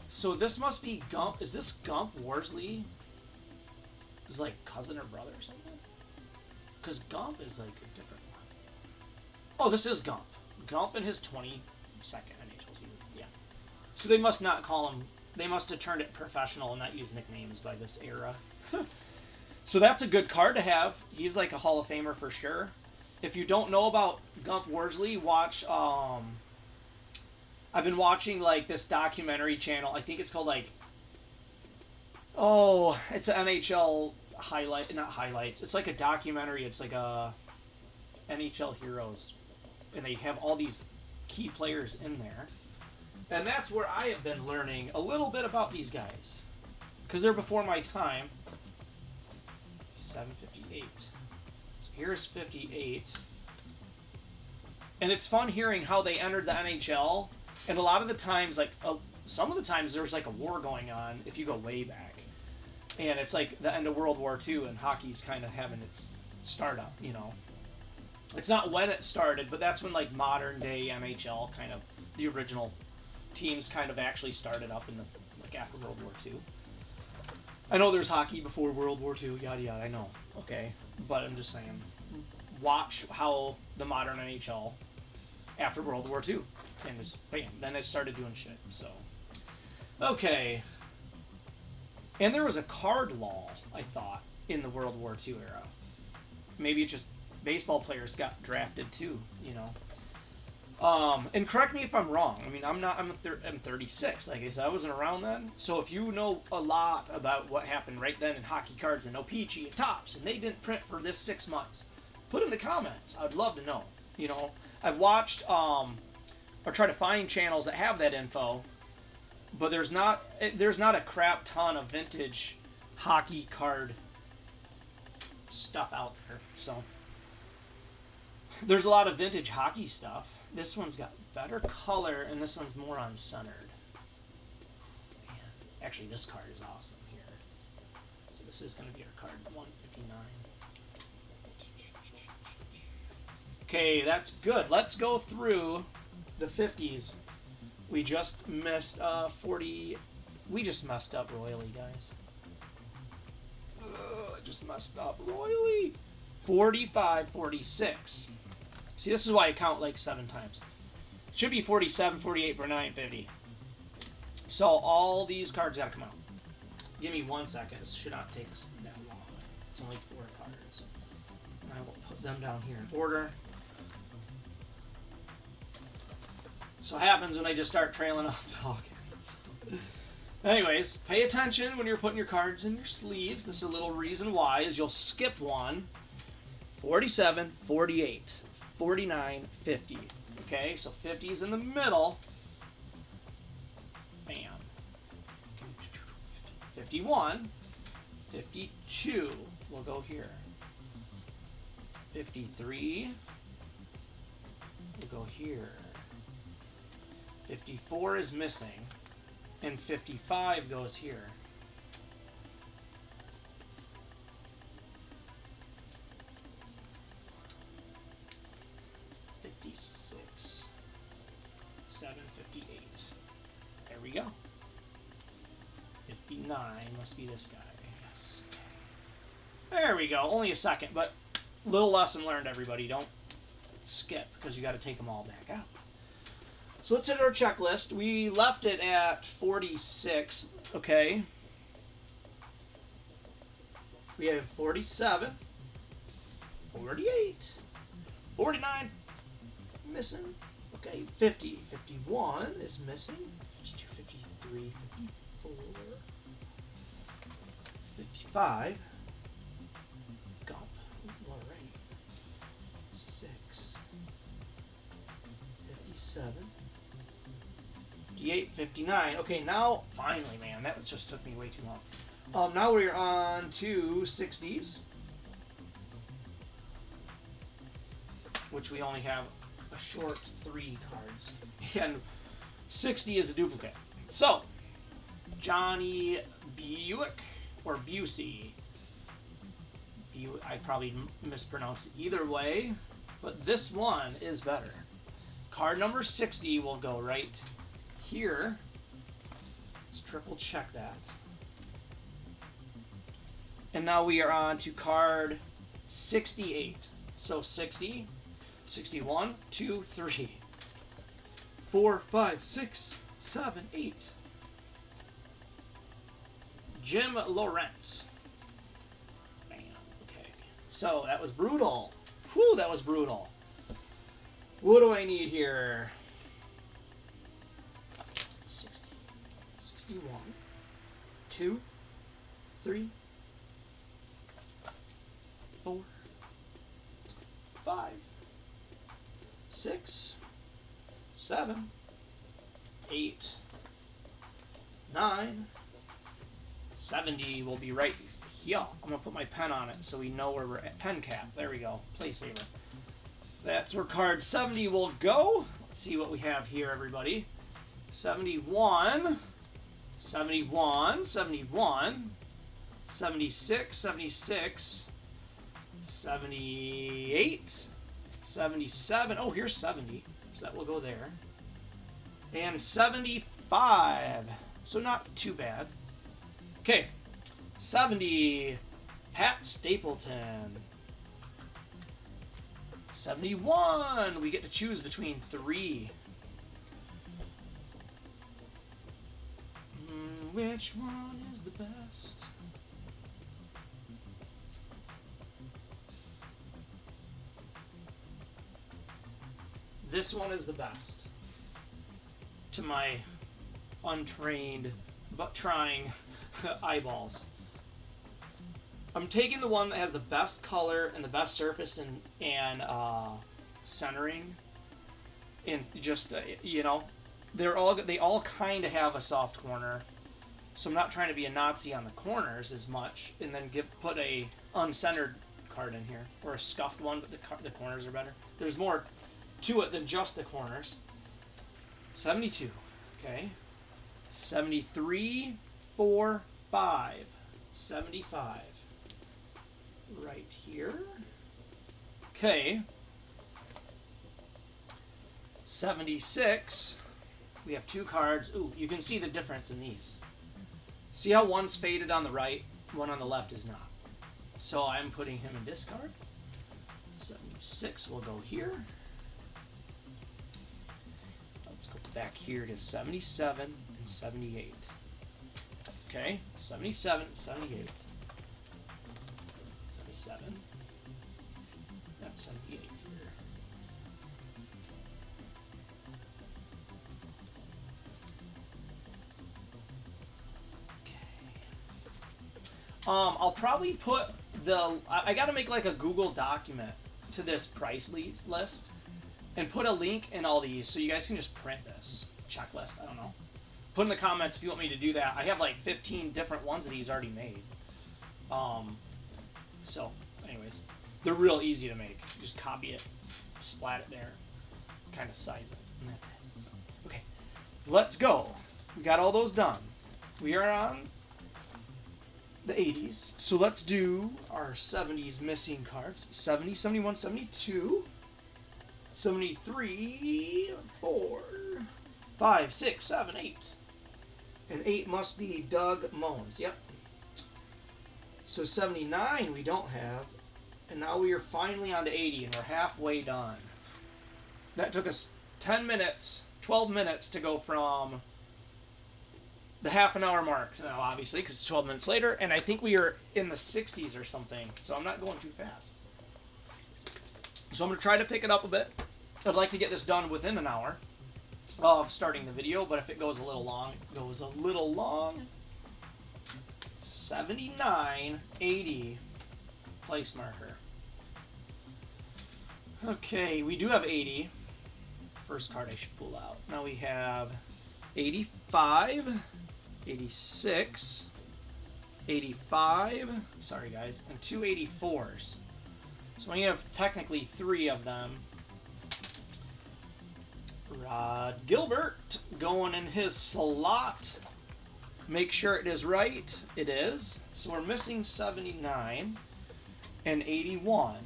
So this must be Gump. Is this Gump Worsley? Is like cousin or brother or something? Because Gump is like a different one. Oh, this is Gump. Gump in his 22nd NHL team. Yeah. So they must not call him. They must have turned it professional and not use nicknames by this era. So that's a good card to have. He's like a Hall of Famer for sure. If you don't know about Gump Worsley, watch. I've been watching like this documentary channel. I think it's called like. Oh, it's an NHL highlight, not highlights. It's like a documentary. It's like a NHL Heroes, and they have all these key players in there. And that's where I have been learning a little bit about these guys, because they're before my time. 758. So here's 58. And it's fun hearing how they entered the NHL. And a lot of the times, like, some of the times there's like a war going on if you go way back. And it's like the end of World War II, and hockey's kind of having its startup, you know. It's not when it started, but that's when like modern day NHL kind of, the original teams kind of actually started up in the, like after World War II. I know there's hockey before World War II, yada yada, I know, okay? But I'm just saying, watch how the modern NHL after World War II, and just, bam, then it started doing shit, so. Okay. And there was a card lull, I thought, in the World War II era. Maybe it just baseball players got drafted too, you know. And correct me if I'm wrong. I mean, I'm 36. Like I said, I wasn't around then. So if you know a lot about what happened right then in hockey cards and O-Pee-Chee and Topps, and they didn't print for this 6 months, put in the comments. I'd love to know. You know, I've watched or try to find channels that have that info, but there's not a crap ton of vintage hockey card stuff out there. So there's a lot of vintage hockey stuff. This one's got better color, and this one's more uncentered. Man. Actually, this card is awesome here. So this is going to be our card 159. Okay, that's good. Let's go through the 50s. We just missed 40. We just messed up royally, guys. I just messed up royally. 45, 46. See, this is why I count like 7 times. It should be 47, 48 for 950. So all these cards gotta come out. Give me 1 second. This should not take us that long. It's only 4 cards. And I will put them down here in order. So what happens when I just start trailing off talking. Anyways, pay attention when you're putting your cards in your sleeves. This is a little reason why, is you'll skip one. 47, 48, 49, 50. Okay, so 50 is in the middle. Bam. 51, 52 will go here. 53 will go here. 54 is missing, and 55 goes here. $56, $7.58. There we go. 59 must be this guy. Yes. There we go. Only a second, but little lesson learned, everybody. Don't skip because you got to take them all back out. So let's hit our checklist. We left it at 46, okay? We have 47, 48, 49, missing. Okay, 50, 51 is missing. 52, 53, 54, 55. Gump. All right. 6, 57. 58, 59. Okay, now, finally, man, that just took me way too long. Now we're on to 60s, which we only have a short 3 cards, and 60 is a duplicate. So, Johnny Buick, or Busey. I probably mispronounced it either way, but this one is better. Card number 60 will go right here. Let's triple check that. And now we are on to card 68. So 60, 61, 2, 3, 4, 5, 6, 7, 8. Jim Lawrence. Bam. Okay. So that was brutal. Whew, that was brutal. What do I need here? 60, 61, 2, 3, 4, 5, 6, 7, 8, 9, 70 will be right here. I'm going to put my pen on it so we know where we're at. Pen cap. There we go. Play saver. That's where card 70 will go. Let's see what we have here, everybody. 71, 71, 71, 76, 76, 78, 77. Oh, here's 70. So that will go there. And 75. So not too bad. Okay. 70, Pat Stapleton. 71. We get to choose between 3. Which one is the best? This one is the best. To my untrained but trying eyeballs. I'm taking the one that has the best color and the best surface and centering, and just you know, they all kind of have a soft corner, so I'm not trying to be a Nazi on the corners as much, and then put a uncentered card in here, or a scuffed one, but the corners are better. There's more to it than just the corners. 72, okay. 73, 4, 5, 75. Right here. Okay. 76. We have two cards. Ooh, you can see the difference in these. See how one's faded on the right, one on the left is not. So I'm putting him in discard. 76 will go here. Let's go back here to 77 and 78. Okay, 77, 78. 77. That's 78 here. Okay. I'll probably put I gotta make like a Google document to this price list and put a link in all these so you guys can just print this checklist. I don't know. Put in the comments if you want me to do that. I have like 15 different ones of these already made. So, anyways, they're real easy to make. Just copy it, splat it there, kind of size it, and that's it. So, okay, let's go. We got all those done. We are on the 80s, so let's do our 70s missing cards. 70, 71, 72, 73, 4, 5, 6, 7, 8. And 8 must be Doug Moans. Yep. So 79 we don't have. And now we are finally on to 80, and we're halfway done. That took us 10 minutes, 12 minutes to go from the half an hour mark. Now, obviously, because it's 12 minutes later. And I think we are in the 60s or something. So I'm not going too fast. So I'm going to try to pick it up a bit. I'd like to get this done within an hour of starting the video, but if it goes a little long, it goes a little long. 79, 80, place marker. Okay, we do have 80. First card I should pull out. Now we have 85, 86, 85, sorry guys, and two 84s. So we have technically 3 of them. Rod Gilbert going in his slot. Make sure it is right. It is. So we're missing 79 and 81.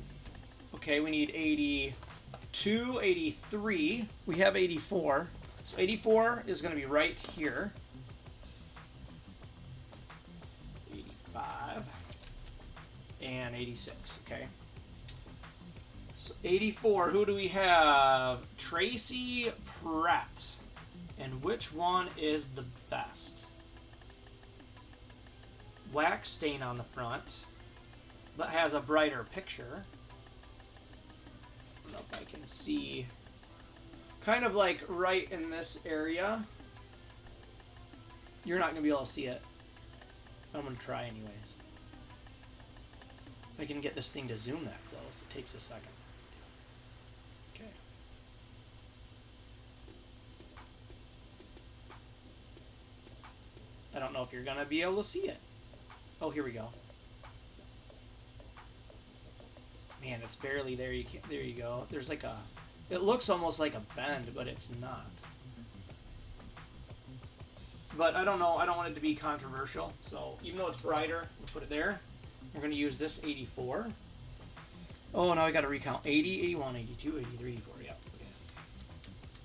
Okay, we need 82, 83. We have 84. So 84 is going to be right here. 85 and 86. Okay. So 84, who do we have? Tracy Pratt. And which one is the best? Wax stain on the front, but has a brighter picture. I don't know if I can see. Kind of like right in this area. You're not going to be able to see it. I'm going to try anyways. If I can get this thing to zoom that close, it takes a second. Okay. I don't know if you're going to be able to see it. Oh, here we go. Man, it's barely there. There you go. There's like a... It looks almost like a bend, but it's not. But I don't know. I don't want it to be controversial. So even though it's brighter, we'll put it there. We're going to use this 84. Oh, now I got to recount. 80, 81, 82, 83, 84. Yep.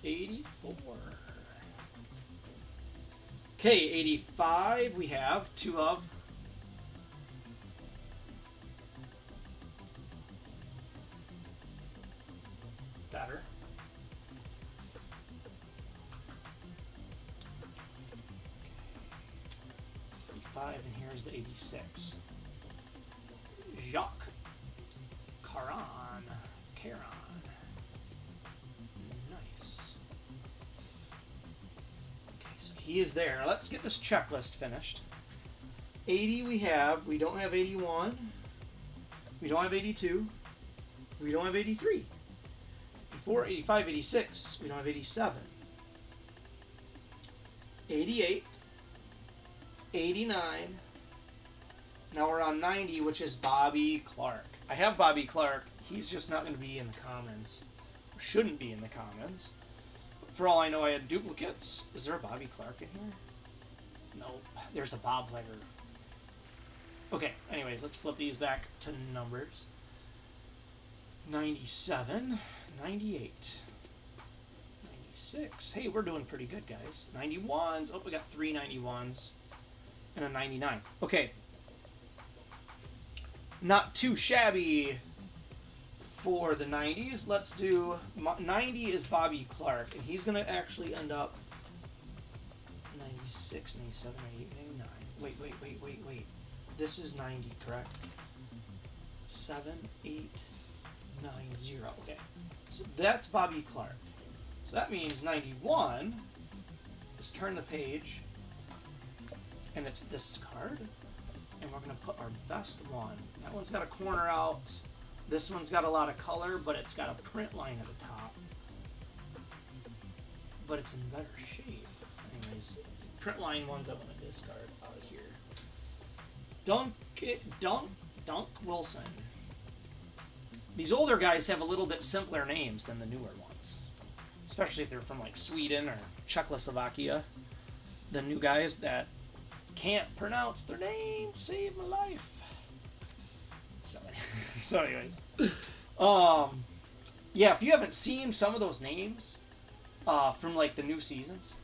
Okay. 84. Okay, 85 we have 2 of. Better. There's the 86. Jacques Caron. Nice. Okay, so he is there. Let's get this checklist finished. 80 we have. We don't have 81. We don't have 82. We don't have 83. 84, 85, 86. We don't have 87. 88. 89. Now we're on 90, which is Bobby Clark. I have Bobby Clark. He's just not going to be in the commons. Or shouldn't be in the commons. But for all I know, I had duplicates. Is there a Bobby Clark in here? Nope. There's a Bob Legger. Okay, anyways, let's flip these back to numbers. 97, 98, 96. Hey, we're doing pretty good, guys. 91s. Oh, we got 3 91s and a 99. Okay. Not too shabby for the 90s. Let's do 90 is Bobby Clark, and he's going to actually end up 96, 97, 98, 99. Wait. This is 90, correct? 7, 8, 9, 0. Okay. So that's Bobby Clark. So that means 91 is turn the page, and it's this card. And we're going to put our best one. That one's got a corner out. This one's got a lot of color, but it's got a print line at the top. But it's in better shape. Anyways, print line ones I want to discard out of here. Dunk Wilson. These older guys have a little bit simpler names than the newer ones. Especially if they're from like Sweden or Czechoslovakia. The new guys that can't pronounce their name saved my life. So anyways. Yeah, if you haven't seen some of those names from like the new seasons,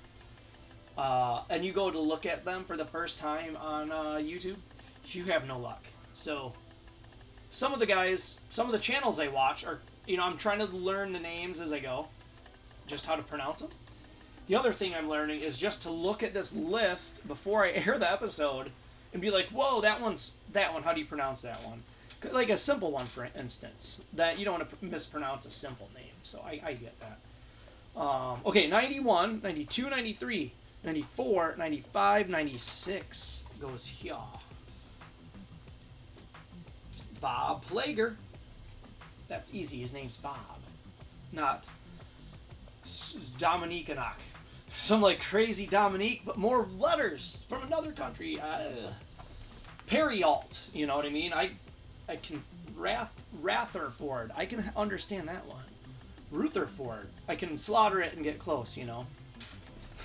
and you go to look at them for the first time on YouTube, you have no luck. So some of the guys, some of the channels I watch are, I'm trying to learn the names as I go, just how to pronounce them. The other thing I'm learning is just to look at this list before I air the episode and be like, whoa, that one. How do you pronounce that one? Like a simple one, for instance, that you don't want to mispronounce a simple name. So I get that. Okay, 91, 92, 93, 94, 95, 96 goes here. Bob Plager. That's easy. His name's Bob. Not Dominique Anak. Some like crazy Dominique, but more letters from another country. Perrialt, you know what I mean? I can Ratherford. I can understand that one. Rutherford. I can slaughter it and get close,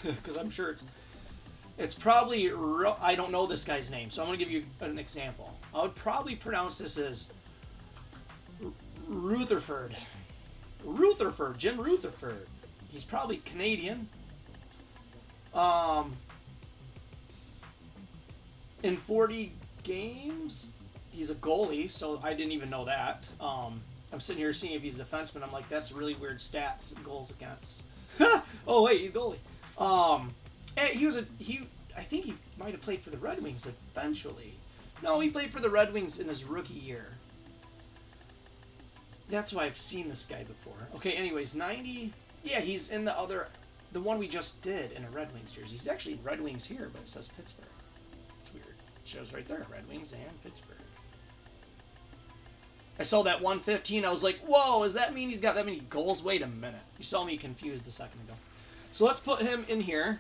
because I'm sure it's probably, I don't know this guy's name, so I'm going to give you an example. I would probably pronounce this as Rutherford. Jim Rutherford. He's probably Canadian. In 40 games, he's a goalie, so I didn't even know that. I'm sitting here seeing if he's a defenseman. I'm like, that's really weird stats, goals against. Oh wait, he's goalie. I think he might have played for the Red Wings eventually. No, he played for the Red Wings in his rookie year. That's why I've seen this guy before. Okay, anyways, 90. Yeah, he's in the one we just did in a Red Wings jersey. He's actually in Red Wings here, but it says Pittsburgh. It's weird. It shows right there, Red Wings and Pittsburgh. I saw that 115. I was like, whoa, does that mean he's got that many goals? Wait a minute. You saw me confused a second ago. So let's put him in here.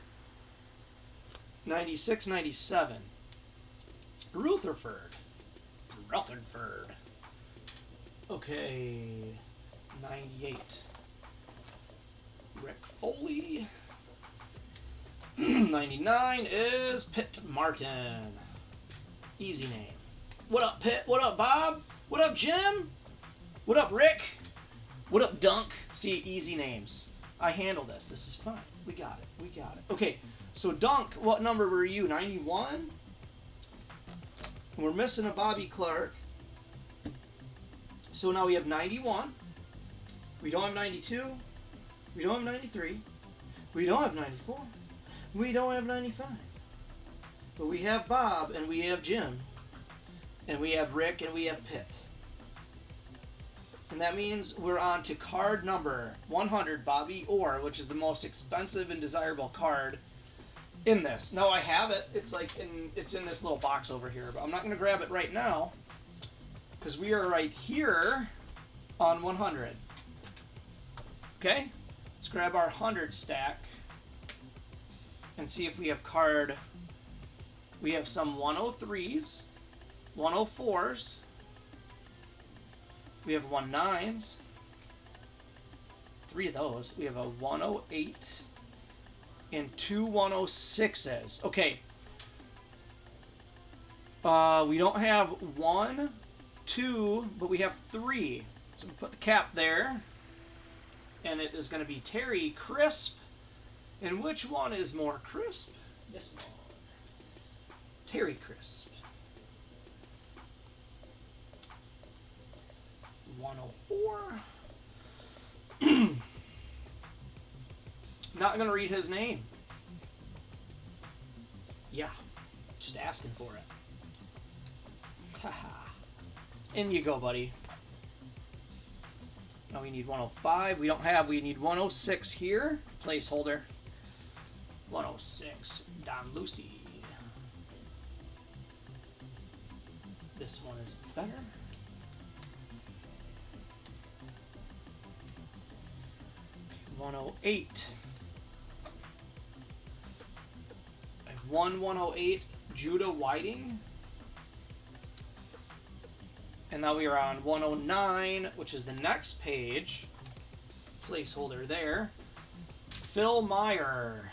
96, 97. Rutherford. Okay. 98. Rick Foley. 99 is Pitt Martin. Easy name. What up, Pitt? What up, Bob? What up, Jim? What up, Rick? What up, Dunk? See, easy names. I handle this. This is fine. We got it. Okay, so Dunk, what number were you? 91? We're missing a Bobby Clark. So now we have 91. We don't have 92. We don't have 93. We don't have 94. We don't have 95. But we have Bob, and we have Jim, and we have Rick, and we have Pitt. And that means we're on to card number 100, Bobby Orr, which is the most expensive and desirable card in this. Now I have it. It's in this little box over here, but I'm not going to grab it right now because we are right here on 100. Okay, let's grab our 100 stack and see if we have card. We have some 103s, 104s. We have 19s. 3 of those. We have a 108 and 2 106s. Okay. We don't have 1, 2, but we have 3. So we put the cap there. And it is going to be Terry Crisp. And which one is more crisp? This one. Terry Crisp. 104. Not going to read his name. Yeah, just asking for it. Haha. In you go, buddy. Now we need 105. We don't have. We need 106 here. Placeholder. 106. Don Lucy. This one is better. 108. I have 108 Judah Whiting. And now we are on 109, which is the next page. Placeholder there. Phil Meyer.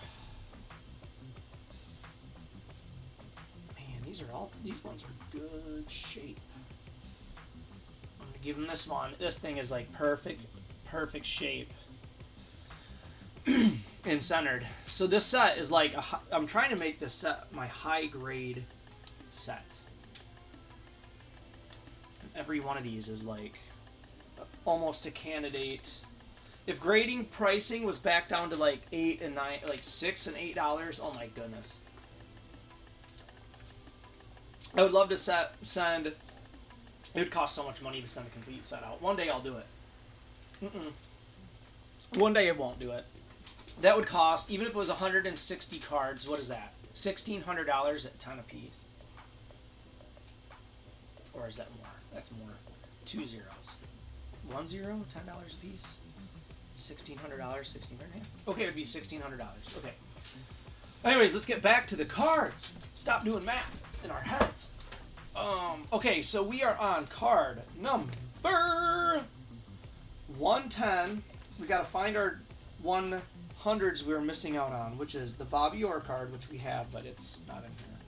Man, these ones are good shape. I'm gonna give him this one. This thing is like perfect shape. And centered. So this set is like, I'm trying to make this set my high grade set. And every one of these is like almost a candidate. If grading pricing was back down to like $8 and $9, like $6 and $8, oh my goodness. I would love to send, it would cost so much money to send a complete set out. One day I'll do it. One day I won't do it. That would cost, even if it was 160 cards, what is that? $1,600 at 10 apiece. Or is that more? That's more. 2 zeros. 1 zero, $10 a piece. $1,600, $1,600. Okay, it would be $1,600. Okay. Anyways, let's get back to the cards. Stop doing math in our heads. Okay, so we are on card number 110. We got to find our 100s we were missing out on, which is the Bobby Orr card, which we have, but it's not in here.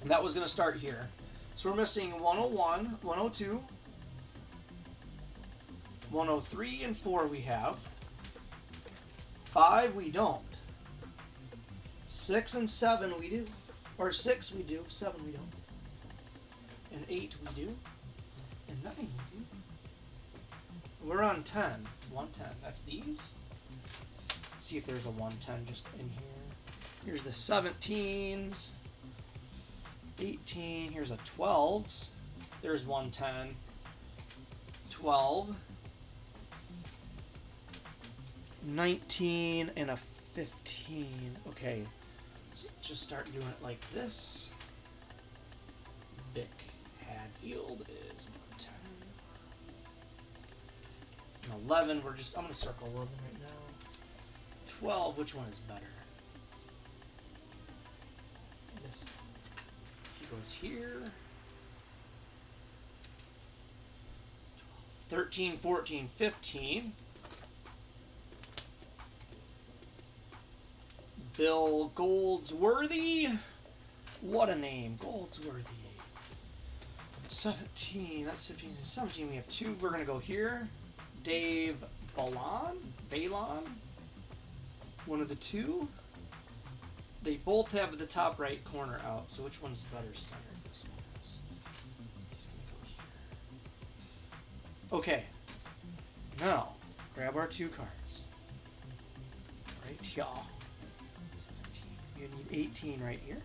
And that was going to start here. So we're missing 101, 102, 103, and 4 we have. 5 we don't. 6 and 7 we do. Or 6 we do, 7 we don't. And 8 we do. And 9 we do. We're on 10. 110. That's these. Let's see if there's a 110 just in here. Here's the 17s. 18. Here's a 12s. There's 110. 12. 19 and a 15. Okay. So let's just start doing it like this. Vic Hadfield is 110. And 11, I'm going to circle 11 right now. 12, which one is better? This. He goes here. 13, 14, 15. Bill Goldsworthy. What a name. Goldsworthy. 17. That's 15. 17. We have 2. We're going to go here. Dave Balon. One of the 2. They both have the top right corner out. So which one's better centered? This one is. He's going to go here. Okay. Now, grab our 2 cards. Right here. 17. You need 18 right here.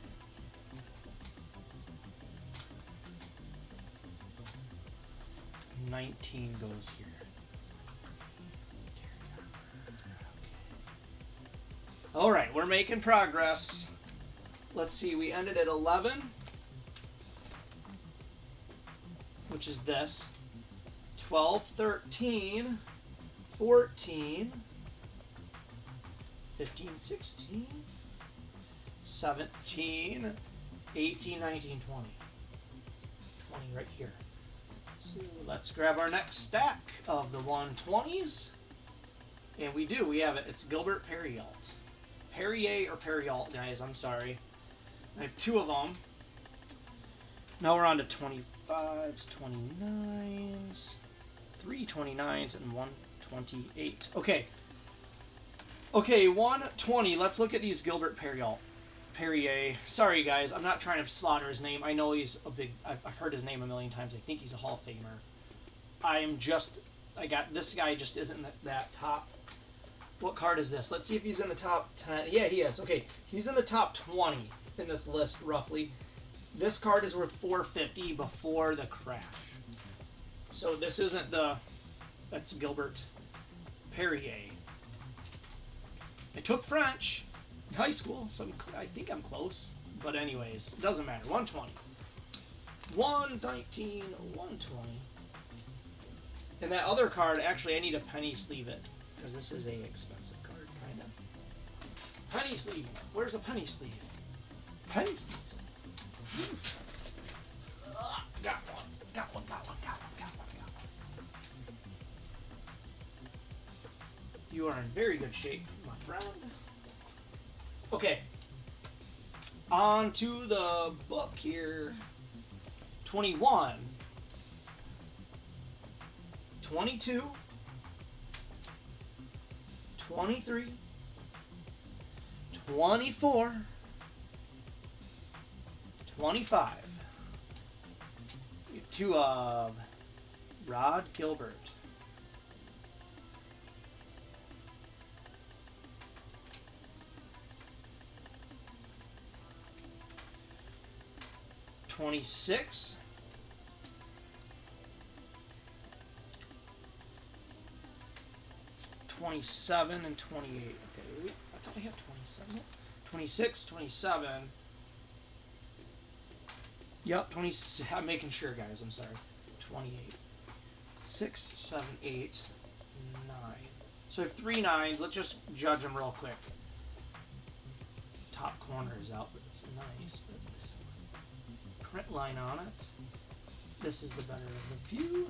19 goes here. All right, we're making progress. Let's see, we ended at 11, which is this. 12, 13, 14, 15, 16, 17, 18, 19, 20. 20 right here. So let's grab our next stack of the 120s. And we do, we have it. It's Gilbert Perrialt. Perrier or Perrialt, guys, I'm sorry. I have 2 of them. Now we're on to 25s, 29s, 3 29s, and 128. Okay. Okay, 120. Let's look at these Gilbert Perrialt. Perrier. Sorry, guys. I'm not trying to slaughter his name. I know he's a big... I've heard his name a million times. I think he's a Hall of Famer. This guy just isn't that top. What card is this? Let's see if he's in the top 10. Yeah, he is. Okay, he's in the top 20 in this list, roughly. This card is worth $450 before the crash. So this isn't the... That's Gilbert Perrier. I took French in high school, so I think I'm close. But anyways, it doesn't matter. 120. 119, 120. And that other card, actually, I need a penny sleeve it. Because this is a expensive card, kind of. Penny sleeve. Where's a penny sleeve? Penny sleeves. Got one. Got one. You are in very good shape, my friend. Okay. On to the book here. 21. 22. 23, 24, 25. We have 2 of Rod Gilbert. $26. 27 and 28. Okay, wait, I thought I had 27. 26, 27. Yep, 20. I'm making sure, guys. I'm sorry. 28. 6, 7, 8, 9. So I have 3 9s. Let's just judge them real quick. Top corner is out, but it's nice. But this one. Print line on it. This is the better of the few.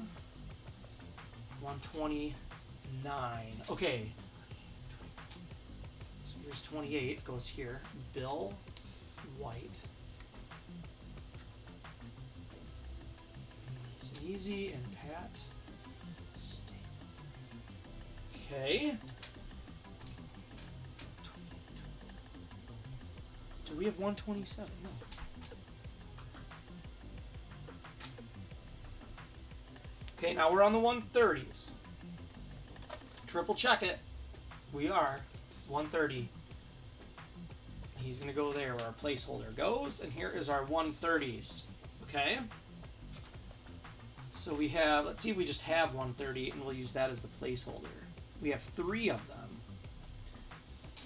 129. Okay. So here's 28. Goes here. Bill White. Nice and easy. And Pat. Okay. Do we have 127? No. Okay, now we're on the 130s. Triple check it. We are 130. He's going to go there where our placeholder goes, and here is our 130s. Okay? So we have, let's see if we just have 130, and we'll use that as the placeholder. We have 3 of them.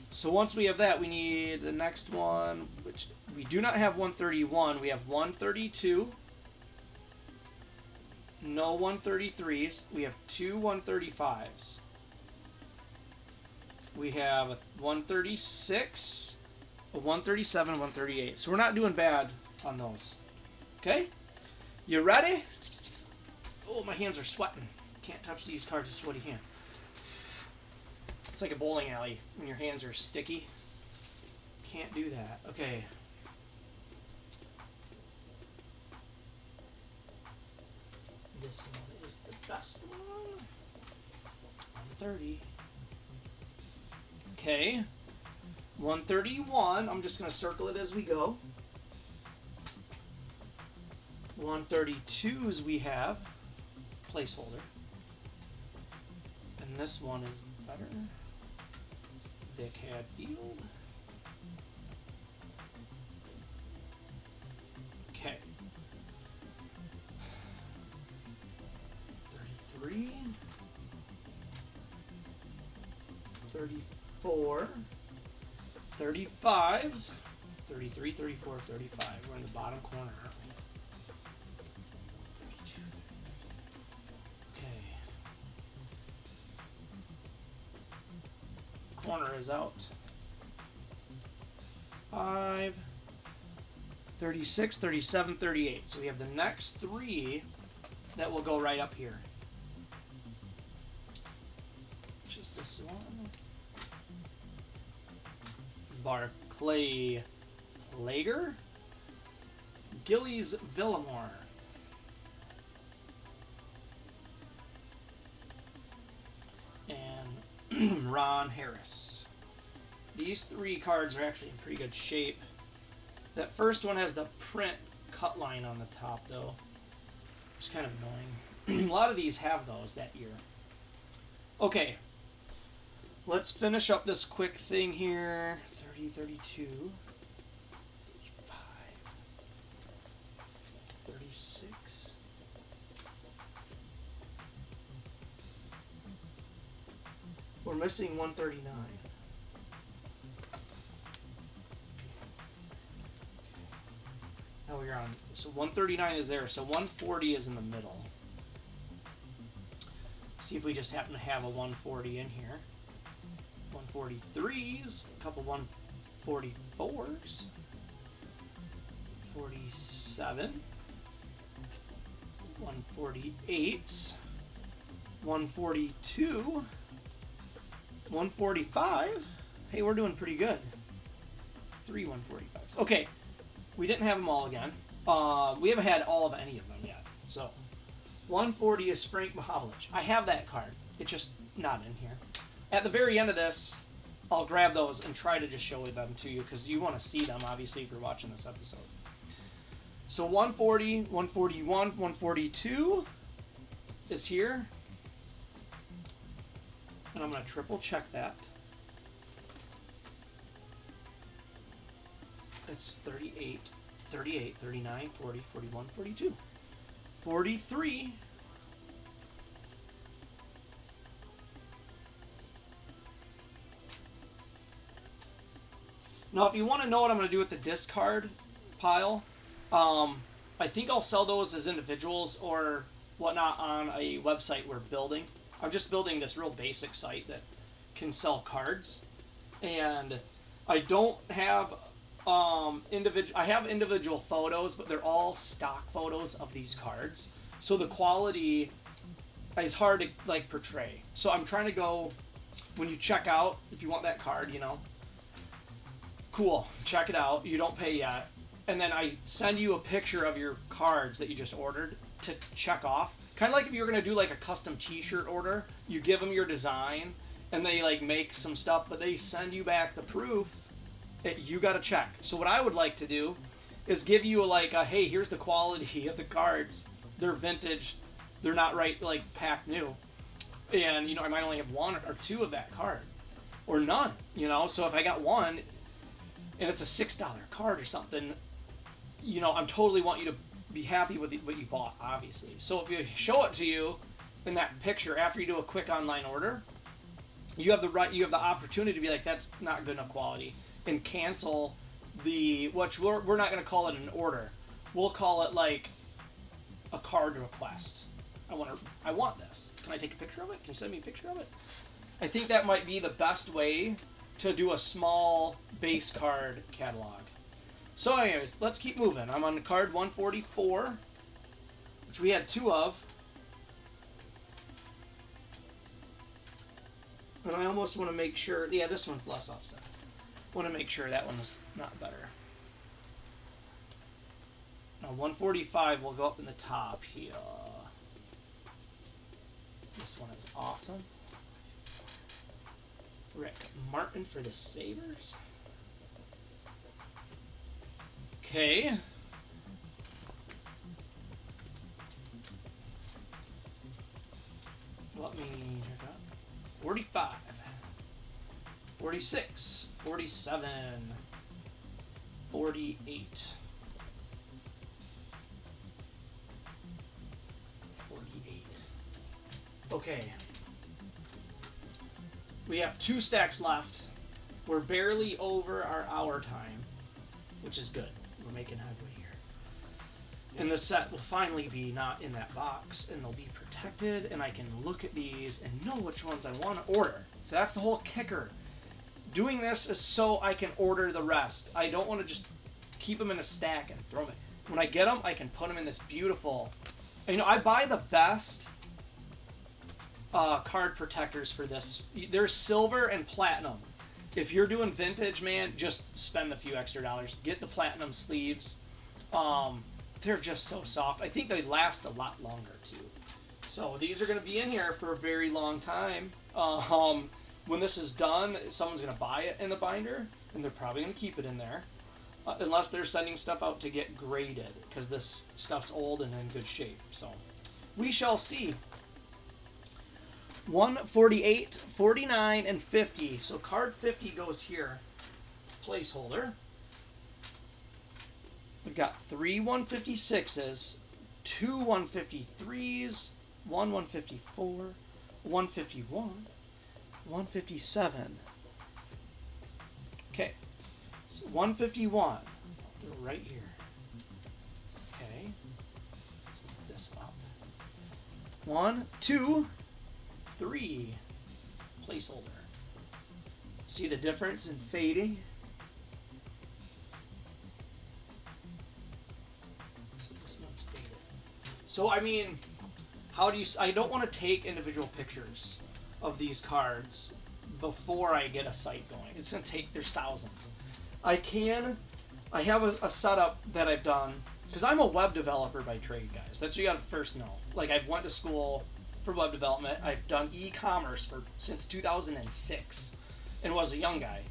So once we have that, we need the next one, which we do not have 131. We have 132. No 133s. We have 2 135s. We have a 136, a 137, 138. So we're not doing bad on those. Okay? You ready? Oh, my hands are sweating. Can't touch these cards with sweaty hands. It's like a bowling alley when your hands are sticky. Can't do that. Okay. This one is the best one. 130. Okay. 131. I'm just going to circle it as we go. 132s we have. Placeholder. And this one is better. Vic Hadfield. Okay. 33, 34, 35s, 33, 34, 35. We're in the bottom corner, aren't we? 32, 33. Okay. Corner is out. 5, 36, 37, 38. So we have the next 3 that will go right up here. Which is this one. Barclay Lager. Gillies Villamore. And Ron Harris. These 3 cards are actually in pretty good shape. That first one has the print cut line on the top, though. It's kind of annoying. A lot of these have those that year. Okay. Let's finish up this quick thing here. 30, 32, 35, 36. We're missing 139. Now we're on, so 139 is there, so 140 is in the middle. See if we just happen to have a 140 in here. 143s, a couple 144s, 47, 148s, 142, 145. Hey, we're doing pretty good. 3 145s. Okay, we didn't have them all again. We haven't had all of any of them yet. So, 140 is Frank Mahovlich. I have that card. It's just not in here. At the very end of this, I'll grab those and try to just show them to you because you want to see them, obviously, if you're watching this episode. So 140, 141, 142 is here. And I'm going to triple check that. It's 38, 38, 39, 40, 41, 42. 43. Now, if you want to know what I'm going to do with the discard pile, I think I'll sell those as individuals or whatnot on a website we're building. I'm just building this real basic site that can sell cards. And I don't have I have individual photos, but they're all stock photos of these cards. So the quality is hard to like portray. So I'm trying to go, when you check out, if you want that card, you know, cool, check it out. You don't pay yet. And then I send you a picture of your cards that you just ordered to check off. Kind of like if you're going to do like a custom t-shirt order, you give them your design and they like make some stuff, but they send you back the proof that you got to check. So what I would like to do is give you like a, hey, here's the quality of the cards. They're vintage. They're not right, like packed new. And, you know, I might only have 1 or 2 of that card or none, you know? So if I got 1 and it's a $6 card or something, you know, I'm totally want you to be happy with what you bought, obviously. So if you show it to you in that picture after you do a quick online order, you have the opportunity to be like, that's not good enough quality, and cancel the, which we're not going to call it an order. We'll call it like a card request. I want this. Can I take a picture of it? Can you send me a picture of it? I think that might be the best way to do a small base card catalog. So anyways, let's keep moving. I'm on card 144, which we had 2 of. And I almost want to make sure, yeah, this one's less offset. Want to make sure that one is not better. Now 145 will go up in the top here. This one is awesome. Rick Martin for the Sabres. Okay. Let me check out. 45. 46. 47. 48. 48. Okay. We have 2 stacks left. We're barely over our hour time, which is good. We're making headway here. And the set will finally be not in that box, and they'll be protected, and I can look at these and know which ones I want to order. So that's the whole kicker. Doing this is so I can order the rest. I don't want to just keep them in a stack and throw them. When I get them, I can put them in this beautiful... You know, I buy the best card protectors for this. There's silver and platinum. If you're doing vintage, man, just spend a few extra dollars. Get the platinum sleeves. They're just so soft. I think they last a lot longer, too. So these are going to be in here for a very long time. When this is done, someone's going to buy it in the binder, and they're probably going to keep it in there. Unless they're sending stuff out to get graded, because this stuff's old and in good shape. So we shall see. 148, 49, and 50. So card 50 goes here. Placeholder. We've got 3 156s, 2 153s, 1 154, 151, 157. Okay. So 151, they're right here. Okay, let's move this up. 1, 2, 3, placeholder. See the difference in fading? So this one's faded. So I mean, how do you? I don't want to take individual pictures of these cards before I get a site going. It's gonna take. There's thousands. I have a setup that I've done, because I'm a web developer by trade, guys. That's what you got to first know. Like, I've went to school for web development. I've done e-commerce since 2006 and was a young guy.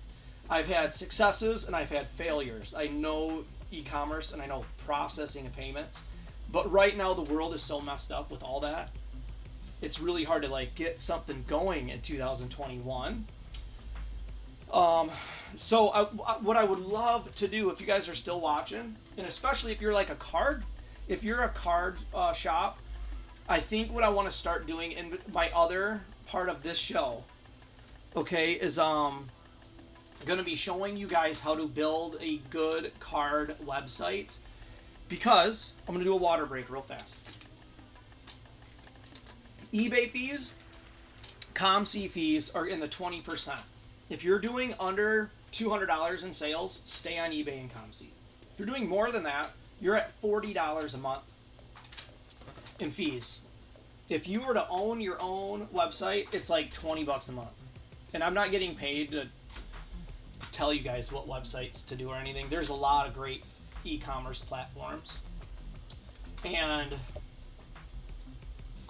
I've had successes and I've had failures. I know e-commerce and I know processing and payments. But right now the world is so messed up with all that. It's really hard to, like, get something going in 2021. So what I would love to do, if you guys are still watching, and especially if you're like if you're a card shop, I think what I want to start doing in my other part of this show, okay, is going to be showing you guys how to build a good card website, because I'm going to do a water break real fast. eBay fees, ComC fees are in the 20%. If you're doing under $200 in sales, stay on eBay and ComC. If you're doing more than that, you're at $40 a month in fees. If you were to own your own website, it's like $20 a month. And I'm not getting paid to tell you guys what websites to do or anything. There's a lot of great e-commerce platforms. And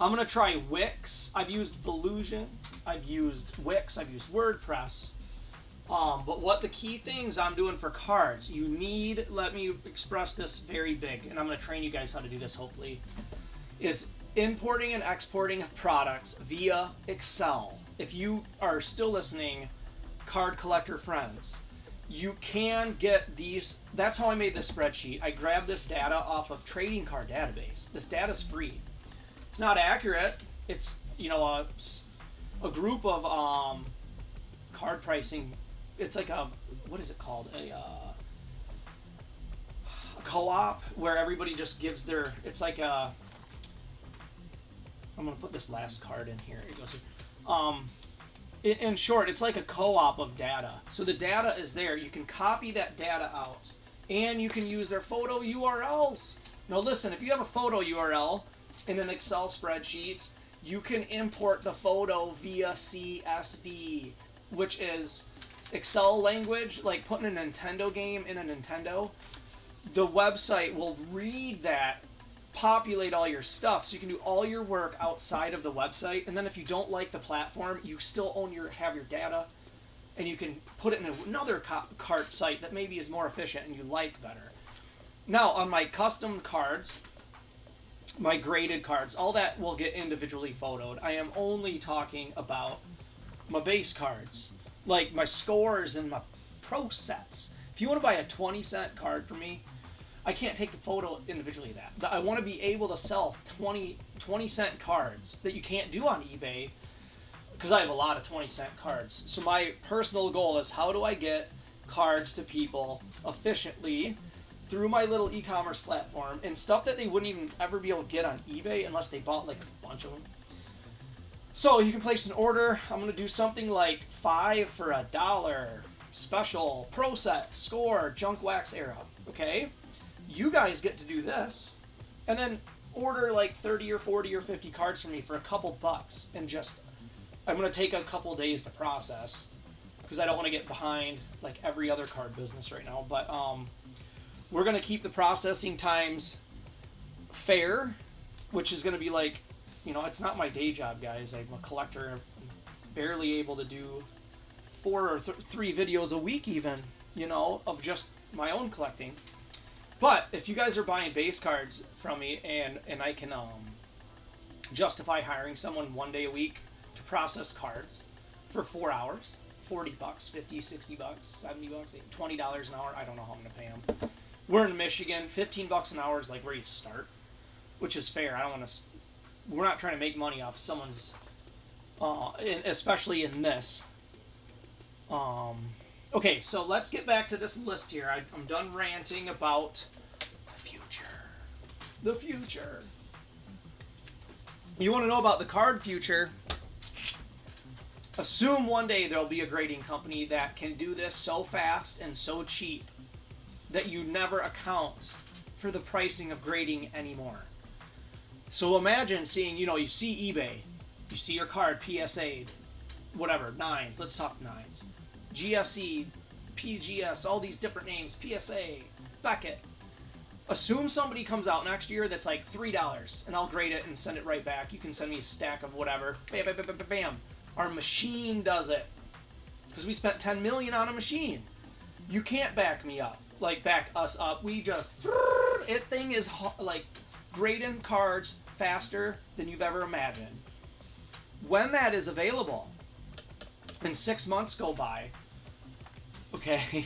I'm going to try Wix. I've used Volusion. I've used Wix. I've used WordPress. But what the key things I'm doing for cards, you need, let me express this very big, and I'm going to train you guys how to do this, hopefully, is importing and exporting of products via Excel. If you are still listening, card collector friends, you can get these. That's how I made this spreadsheet. I grabbed this data off of Trading Card Database. This data is free. It's not accurate. It's, you know, a group of card pricing. It's like a, what is it called? A co-op where everybody just gives their, it's like a, I'm going to put this last card in here. It goes here. In short, it's like a co-op of data. So the data is there. You can copy that data out, and you can use their photo URLs. Now listen, if you have a photo URL in an Excel spreadsheet, you can import the photo via CSV, which is Excel language, like putting a Nintendo game in a Nintendo. The website will read that, populate all your stuff, so you can do all your work outside of the website. And then if you don't like the platform, you still have your data, and you can put it in another cart site that maybe is more efficient and you like better. Now on my custom cards, my graded cards, all that will get individually photoed. I am only talking about my base cards, like my scores and my pro sets. If you want to buy a 20-cent card for me, I can't take the photo individually of that. I want to be able to sell 20-cent cards that you can't do on eBay, because I have a lot of 20-cent cards. So my personal goal is, how do I get cards to people efficiently through my little e-commerce platform, and stuff that they wouldn't even ever be able to get on eBay unless they bought like a bunch of them. So you can place an order. I'm going to do something like 5 for $1, special, pro set, score, junk wax era. Okay? You guys get to do this, and then order like 30 or 40 or 50 cards from me for a couple bucks, and just, I'm going to take a couple days to process, because I don't want to get behind like every other card business right now. But we're going to keep the processing times fair, which is going to be like, you know, it's not my day job, guys. I'm a collector. I'm barely able to do 4 or 3 videos a week even, you know, of just my own collecting. But if you guys are buying base cards from me, and I can justify hiring someone 1 day a week to process cards for 4 hours, $40, $50, $60, $70, $20 an hour. I don't know how I'm going to pay them. We're in Michigan. $15 an hour is like where you start, which is fair. I don't want to. We're not trying to make money off someone's, especially in this. Okay, so let's get back to this list here. I'm done ranting about the future. The future. You want to know about the card future? Assume one day there'll be a grading company that can do this so fast and so cheap that you never account for the pricing of grading anymore. So imagine seeing, you know, you see eBay, you see your card PSA, whatever, 9s, let's talk 9s. GSE, PGS, all these different names, PSA, Beckett. Assume somebody comes out next year that's like $3, and I'll grade it and send it right back. You can send me a stack of whatever. Bam, bam, bam, bam, bam. Our machine does it. Because we spent $10 million on a machine. You can't back me up. Like, back us up. We just... It thing is like grading cards faster than you've ever imagined. When that is available, and 6 months go by, okay,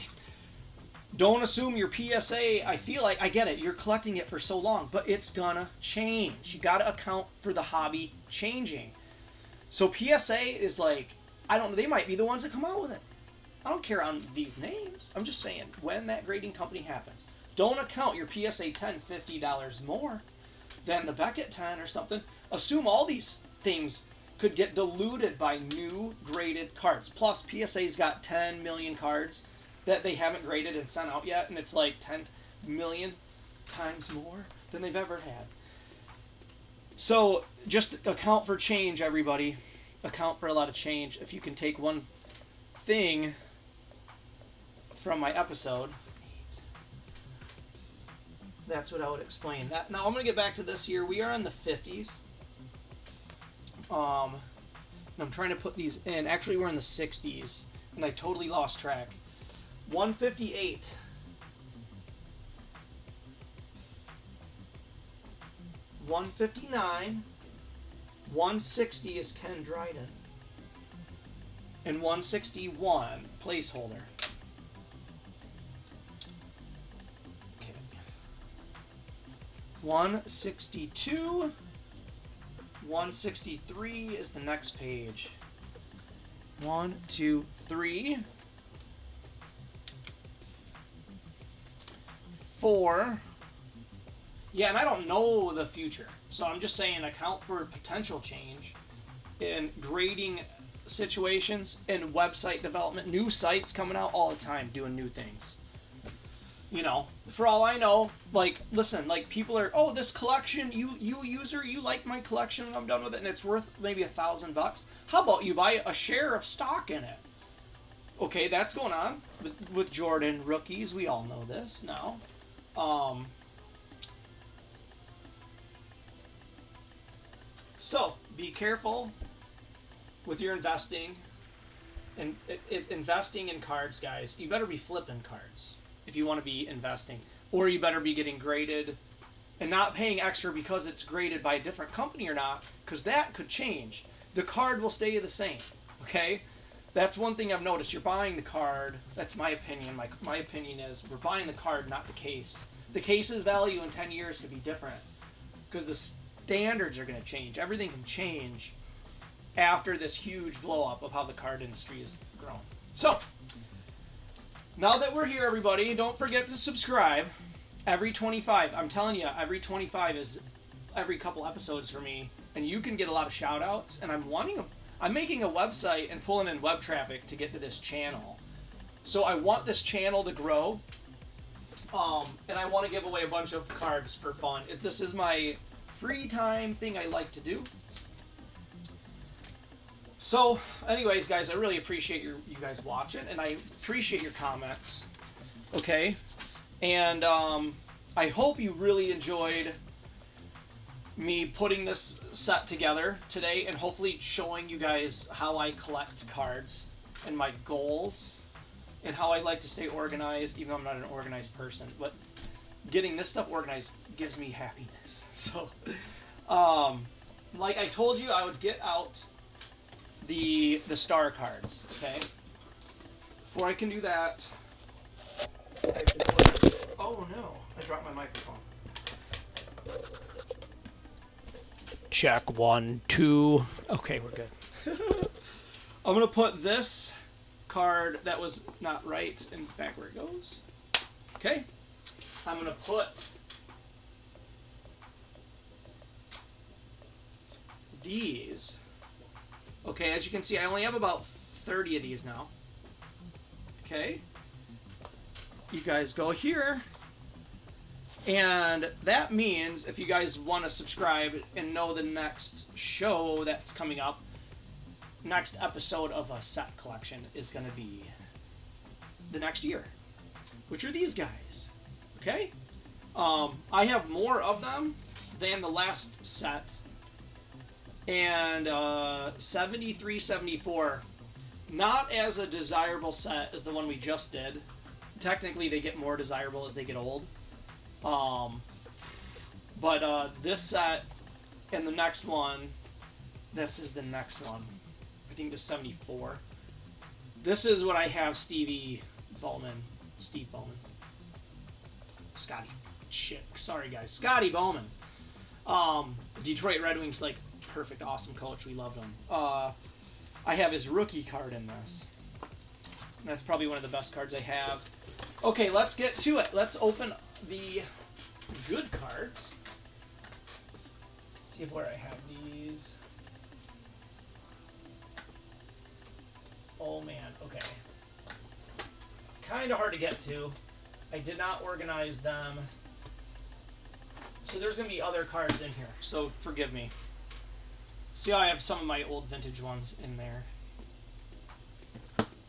don't assume your PSA, I feel like, I get it, you're collecting it for so long, but it's gonna change. You gotta account for the hobby changing. So PSA is like, I don't know, they might be the ones that come out with it. I don't care on these names. I'm just saying, when that grading company happens, don't account your PSA 10, $50 more than the Beckett 10 or something. Assume all these things could get diluted by new graded cards. Plus, PSA's got 10 million cards that they haven't graded and sent out yet, and it's like 10 million times more than they've ever had. So just account for change, everybody. Account for a lot of change. If you can take one thing from my episode, that's what I would explain. Now I'm going to get back to this here. We are in the 50s. And I'm trying to put these in. Actually, we're in the 60s, and I totally lost track. 158. $159. 160 is Ken Dryden. And 161, placeholder. Okay. 162. 163 is the next page. 1, 2, 3. 4. Yeah, and I don't know the future, so I'm just saying account for potential change in grading situations and website development. New sites coming out all the time doing new things. You know, for all I know, like, listen, like, people are, oh, this collection, you user, you like my collection and I'm done with it, and it's worth maybe $1,000. How about you buy a share of stock in it? Okay, that's going on with Dryden Rookies. We all know this now. So, be careful with your investing. And investing in cards, guys, you better be flipping cards if you want to be investing. Or you better be getting graded and not paying extra because it's graded by a different company or not, because that could change. The card will stay the same, okay? That's one thing I've noticed. You're buying the card. That's my opinion. My opinion is we're buying the card, not the case. the case's value in 10 years could be different because the standards are going to change. Everything can change after this huge blow up of how the card industry has grown. So, now that we're here, everybody, don't forget to subscribe. Every 25, I'm telling you, every 25 is every couple episodes for me, and you can get a lot of shout outs, and I'm making a website and pulling in web traffic to get to this channel. So I want this channel to grow, and I want to give away a bunch of cards for fun. This is my free time thing I like to do. So, anyways, guys, I really appreciate you guys watching, and I appreciate your comments. Okay? And I hope you really enjoyed me putting this set together today and hopefully showing you guys how I collect cards and my goals and how I like to stay organized, even though I'm not an organized person. But getting this stuff organized gives me happiness. So, like I told you, I would get out the star cards, okay? Before I can do that, I have to put... Oh no, I dropped my microphone. Check 1, 2. Okay, we're good. I'm gonna put this card that was not right and back where it goes. Okay. I'm gonna put these. Okay, as you can see, I only have about 30 of these now. Okay. You guys go here. And that means if you guys want to subscribe and know the next show that's coming up, next episode of a set collection is going to be the next year, which are these guys. Okay? I have more of them than the last set. And 73, 74, not as a desirable set as the one we just did. Technically, they get more desirable as they get old. But this set and the next one, this is the next one. I think the 74. This is what I have Steve Bowman. Sorry guys. Scotty Bowman. Detroit Red Wings, like, perfect, awesome coach. We loved him. I have his rookie card in this. That's probably one of the best cards I have. Okay, let's get to it. Let's open the good cards. Let's see where I have these. Oh man, okay. Kind of hard to get to. I did not organize them. So there's going to be other cards in here, so forgive me. See how I have some of my old vintage ones in there.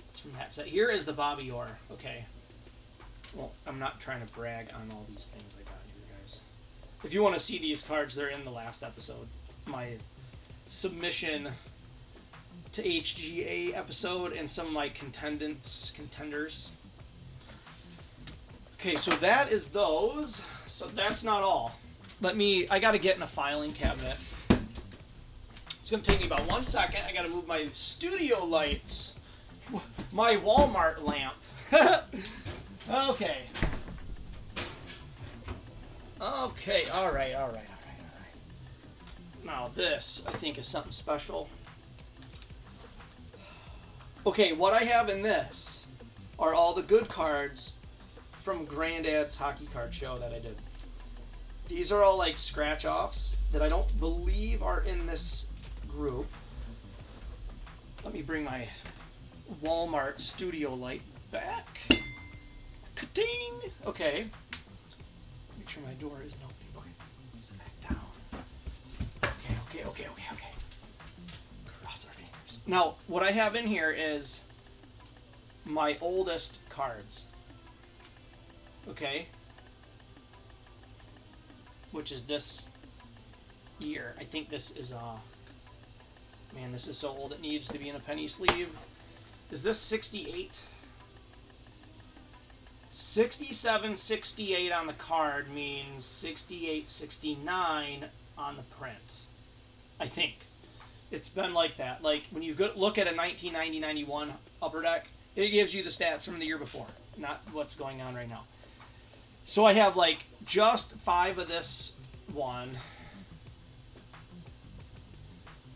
It's from that set. Here is the Bobby Orr. Okay. Well, I'm not trying to brag on all these things I got here, guys. If you want to see these cards, they're in the last episode. My submission to HGA episode and some of my contenders. Okay, so that is those. So that's not all. I got to get in a filing cabinet. It's going to take me about 1 second. I got to move my studio lights. My Walmart lamp. Okay. Okay, all right. Now this, I think, is something special. Okay, what I have in this are all the good cards from Granddad's hockey card show that I did. These are all like scratch-offs that I don't believe are in this group. Let me bring my Walmart studio light back. Ka-ding! Okay. Make sure my door isn't opening. Okay. Sit back down. Okay. Cross our fingers. Now, what I have in here is my oldest cards. Okay? Which is this year. I think this is, man, this is so old it needs to be in a penny sleeve. Is this 68? 67, 68 on the card means 68, 69 on the print. I think. It's been like that. Like, when you look at a 1990-91 Upper Deck, it gives you the stats from the year before, not what's going on right now. So I have like just 5 of this one.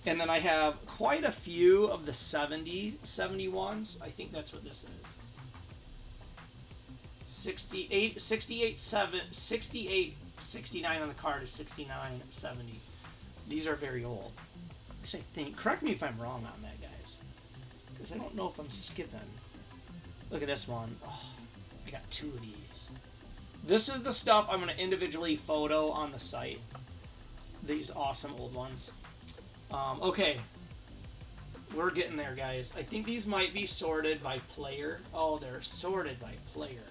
And then I have quite a few of the 71s. I think that's what this is. 68, 69 on the card is 69, 70. These are very old. I think. Correct me if I'm wrong on that, guys. Because I don't know if I'm skipping. Look at this one. Oh, I got 2 of these. This is the stuff I'm going to individually photo on the site. These awesome old ones. Okay. We're getting there, guys. I think these might be sorted by player. Oh, they're sorted by player.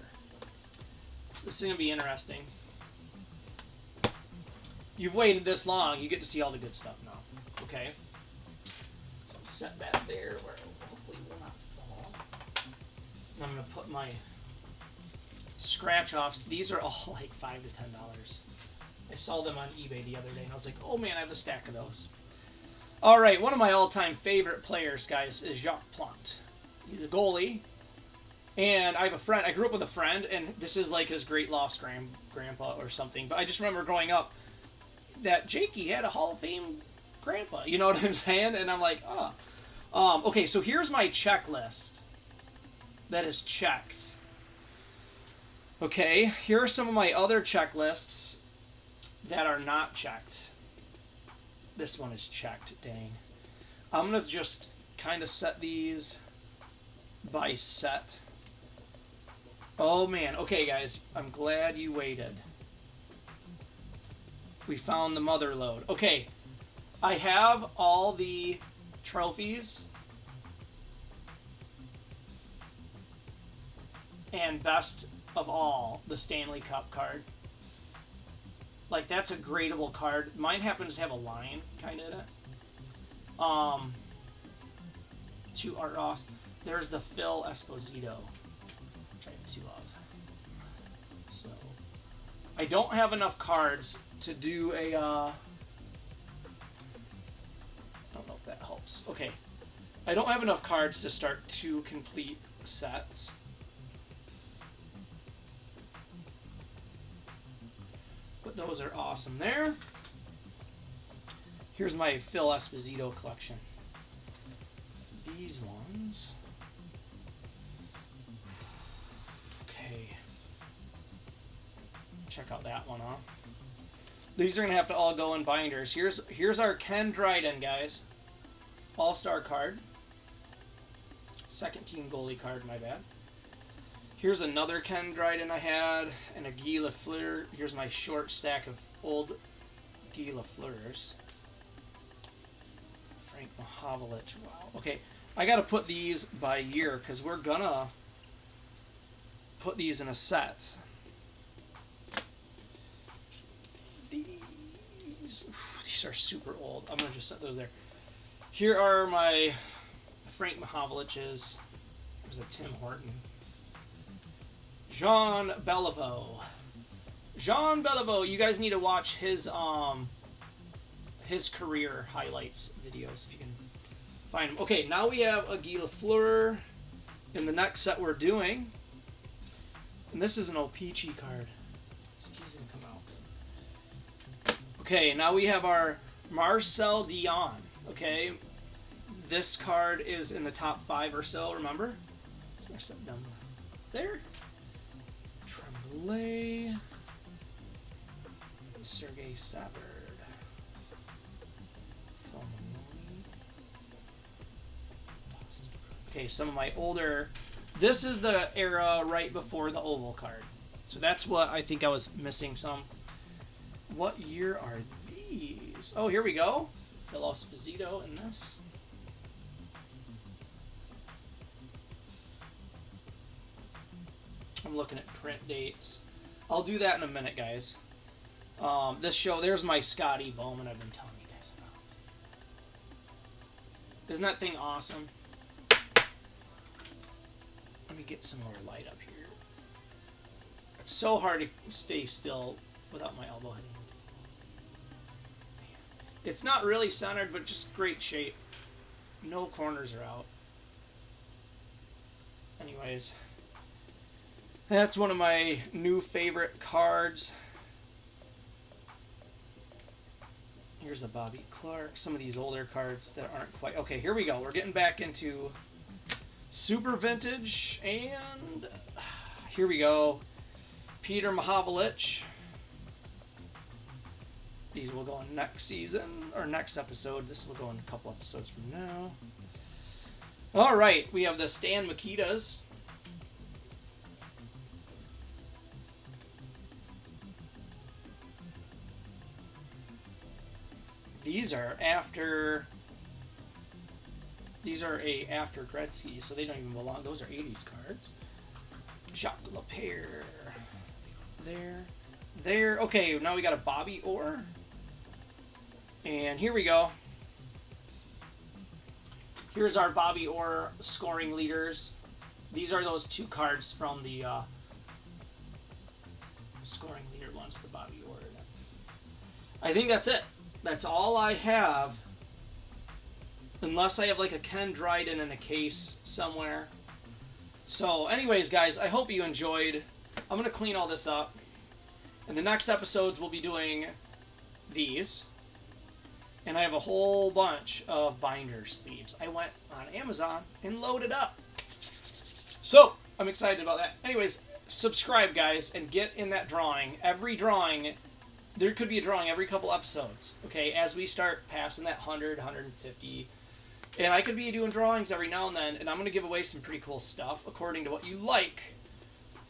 So this is going to be interesting. You've waited this long. You get to see all the good stuff now. Okay. So set that there where it hopefully will not fall. And I'm going to put my scratch-offs. These are all like $5 to $10. I saw them on eBay the other day, and I was like, oh man, I have a stack of those. All right, one of my all-time favorite players, guys, is Jacques Plant. He's a goalie, and I have a friend. I grew up with a friend, and this is like his great lost grandpa or something. But I just remember growing up that Jakey had a Hall of Fame grandpa. You know what I'm saying? And I'm like, oh. Okay, so here's my checklist that is checked. Okay, here are some of my other checklists that are not checked. This one is checked, dang. I'm going to just kind of set these by set. Oh, man. Okay, guys. I'm glad you waited. We found the mother lode. Okay. I have all the trophies. And best of all, the Stanley Cup card. Like, that's a gradable card. Mine happens to have a line kind of in it. To Art Ross. There's the Phil Esposito, which I have 2 of. So, I don't have enough cards to do a, I don't know if that helps. Okay. I don't have enough cards to start 2 complete sets. But those are awesome there. Here's my Phil Esposito collection. These ones. Okay. Check out that one, huh? These are going to have to all go in binders. Here's our Ken Dryden, guys. All-star card. Second team goalie card, my bad. Here's another Ken Dryden I had, and a Guy Lafleur. Here's my short stack of old Guy Lafleurs. Frank Mahovlich. Wow. Okay, I got to put these by year because we're gonna put these in a set. These are super old. I'm gonna just set those there. Here are my Frank Mahovliches. There's a Tim Horton. Jean Beliveau. Jean Beliveau, you guys need to watch his career highlights videos if you can find him. Okay, now we have a Guy Lafleur in the next set we're doing. And this is an O-Pee-Chee card. So he's gonna come out. Okay, now we have our Marcel Dion. Okay. This card is in the top 5 or so, remember? So I set down there. Tremblay, Sergei Savard, okay, some of my older. This is the era right before the oval card, so that's what I think I was missing some. What year are these? Oh, here we go. Phil Esposito in this. I'm looking at print dates. I'll do that in a minute, guys. This show, there's my Scotty Bowman I've been telling you guys about. Isn't that thing awesome? Let me get some more light up here. It's so hard to stay still without my elbow hitting. It's not really centered, but just great shape. No corners are out. Anyways. That's one of my new favorite cards. Here's a Bobby Clark. Some of these older cards that aren't quite... Okay, here we go. We're getting back into super vintage. And here we go. Peter Mahovlich. These will go in next season, or next episode. This will go in a couple episodes from now. All right, we have the Stan Mikitas. These are after Gretzky, so they don't even belong. Those are 80s cards. Jacques Lapierre. There. Okay, now we got a Bobby Orr. And here we go. Here's our Bobby Orr scoring leaders. These are those 2 cards from the scoring leader ones for Bobby Orr. I think that's it. That's all I have. Unless I have like a Ken Dryden in a case somewhere. So anyways, guys, I hope you enjoyed. I'm going to clean all this up. In the next episodes, we'll be doing these. And I have a whole bunch of binder sleeves. I went on Amazon and loaded up. So, I'm excited about that. Anyways, subscribe, guys, and get in that drawing. Every drawing, there could be a drawing every couple episodes, okay, as we start passing that 100, 150. And I could be doing drawings every now and then, and I'm going to give away some pretty cool stuff according to what you like,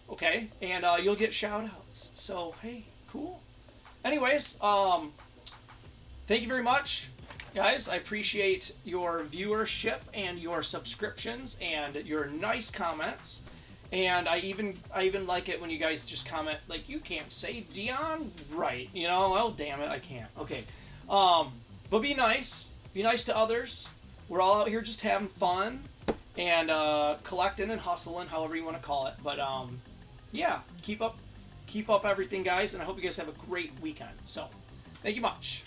okay? And you'll get shout-outs. So, hey, cool. Anyways, thank you very much, guys. I appreciate your viewership and your subscriptions and your nice comments. And I even like it when you guys just comment like, you can't say Dion right, you know? Oh, damn it, I can't. Okay. But be nice. Be nice to others. We're all out here just having fun and collecting and hustling, however you want to call it. But yeah, keep up everything, guys, and I hope you guys have a great weekend. So, thank you much.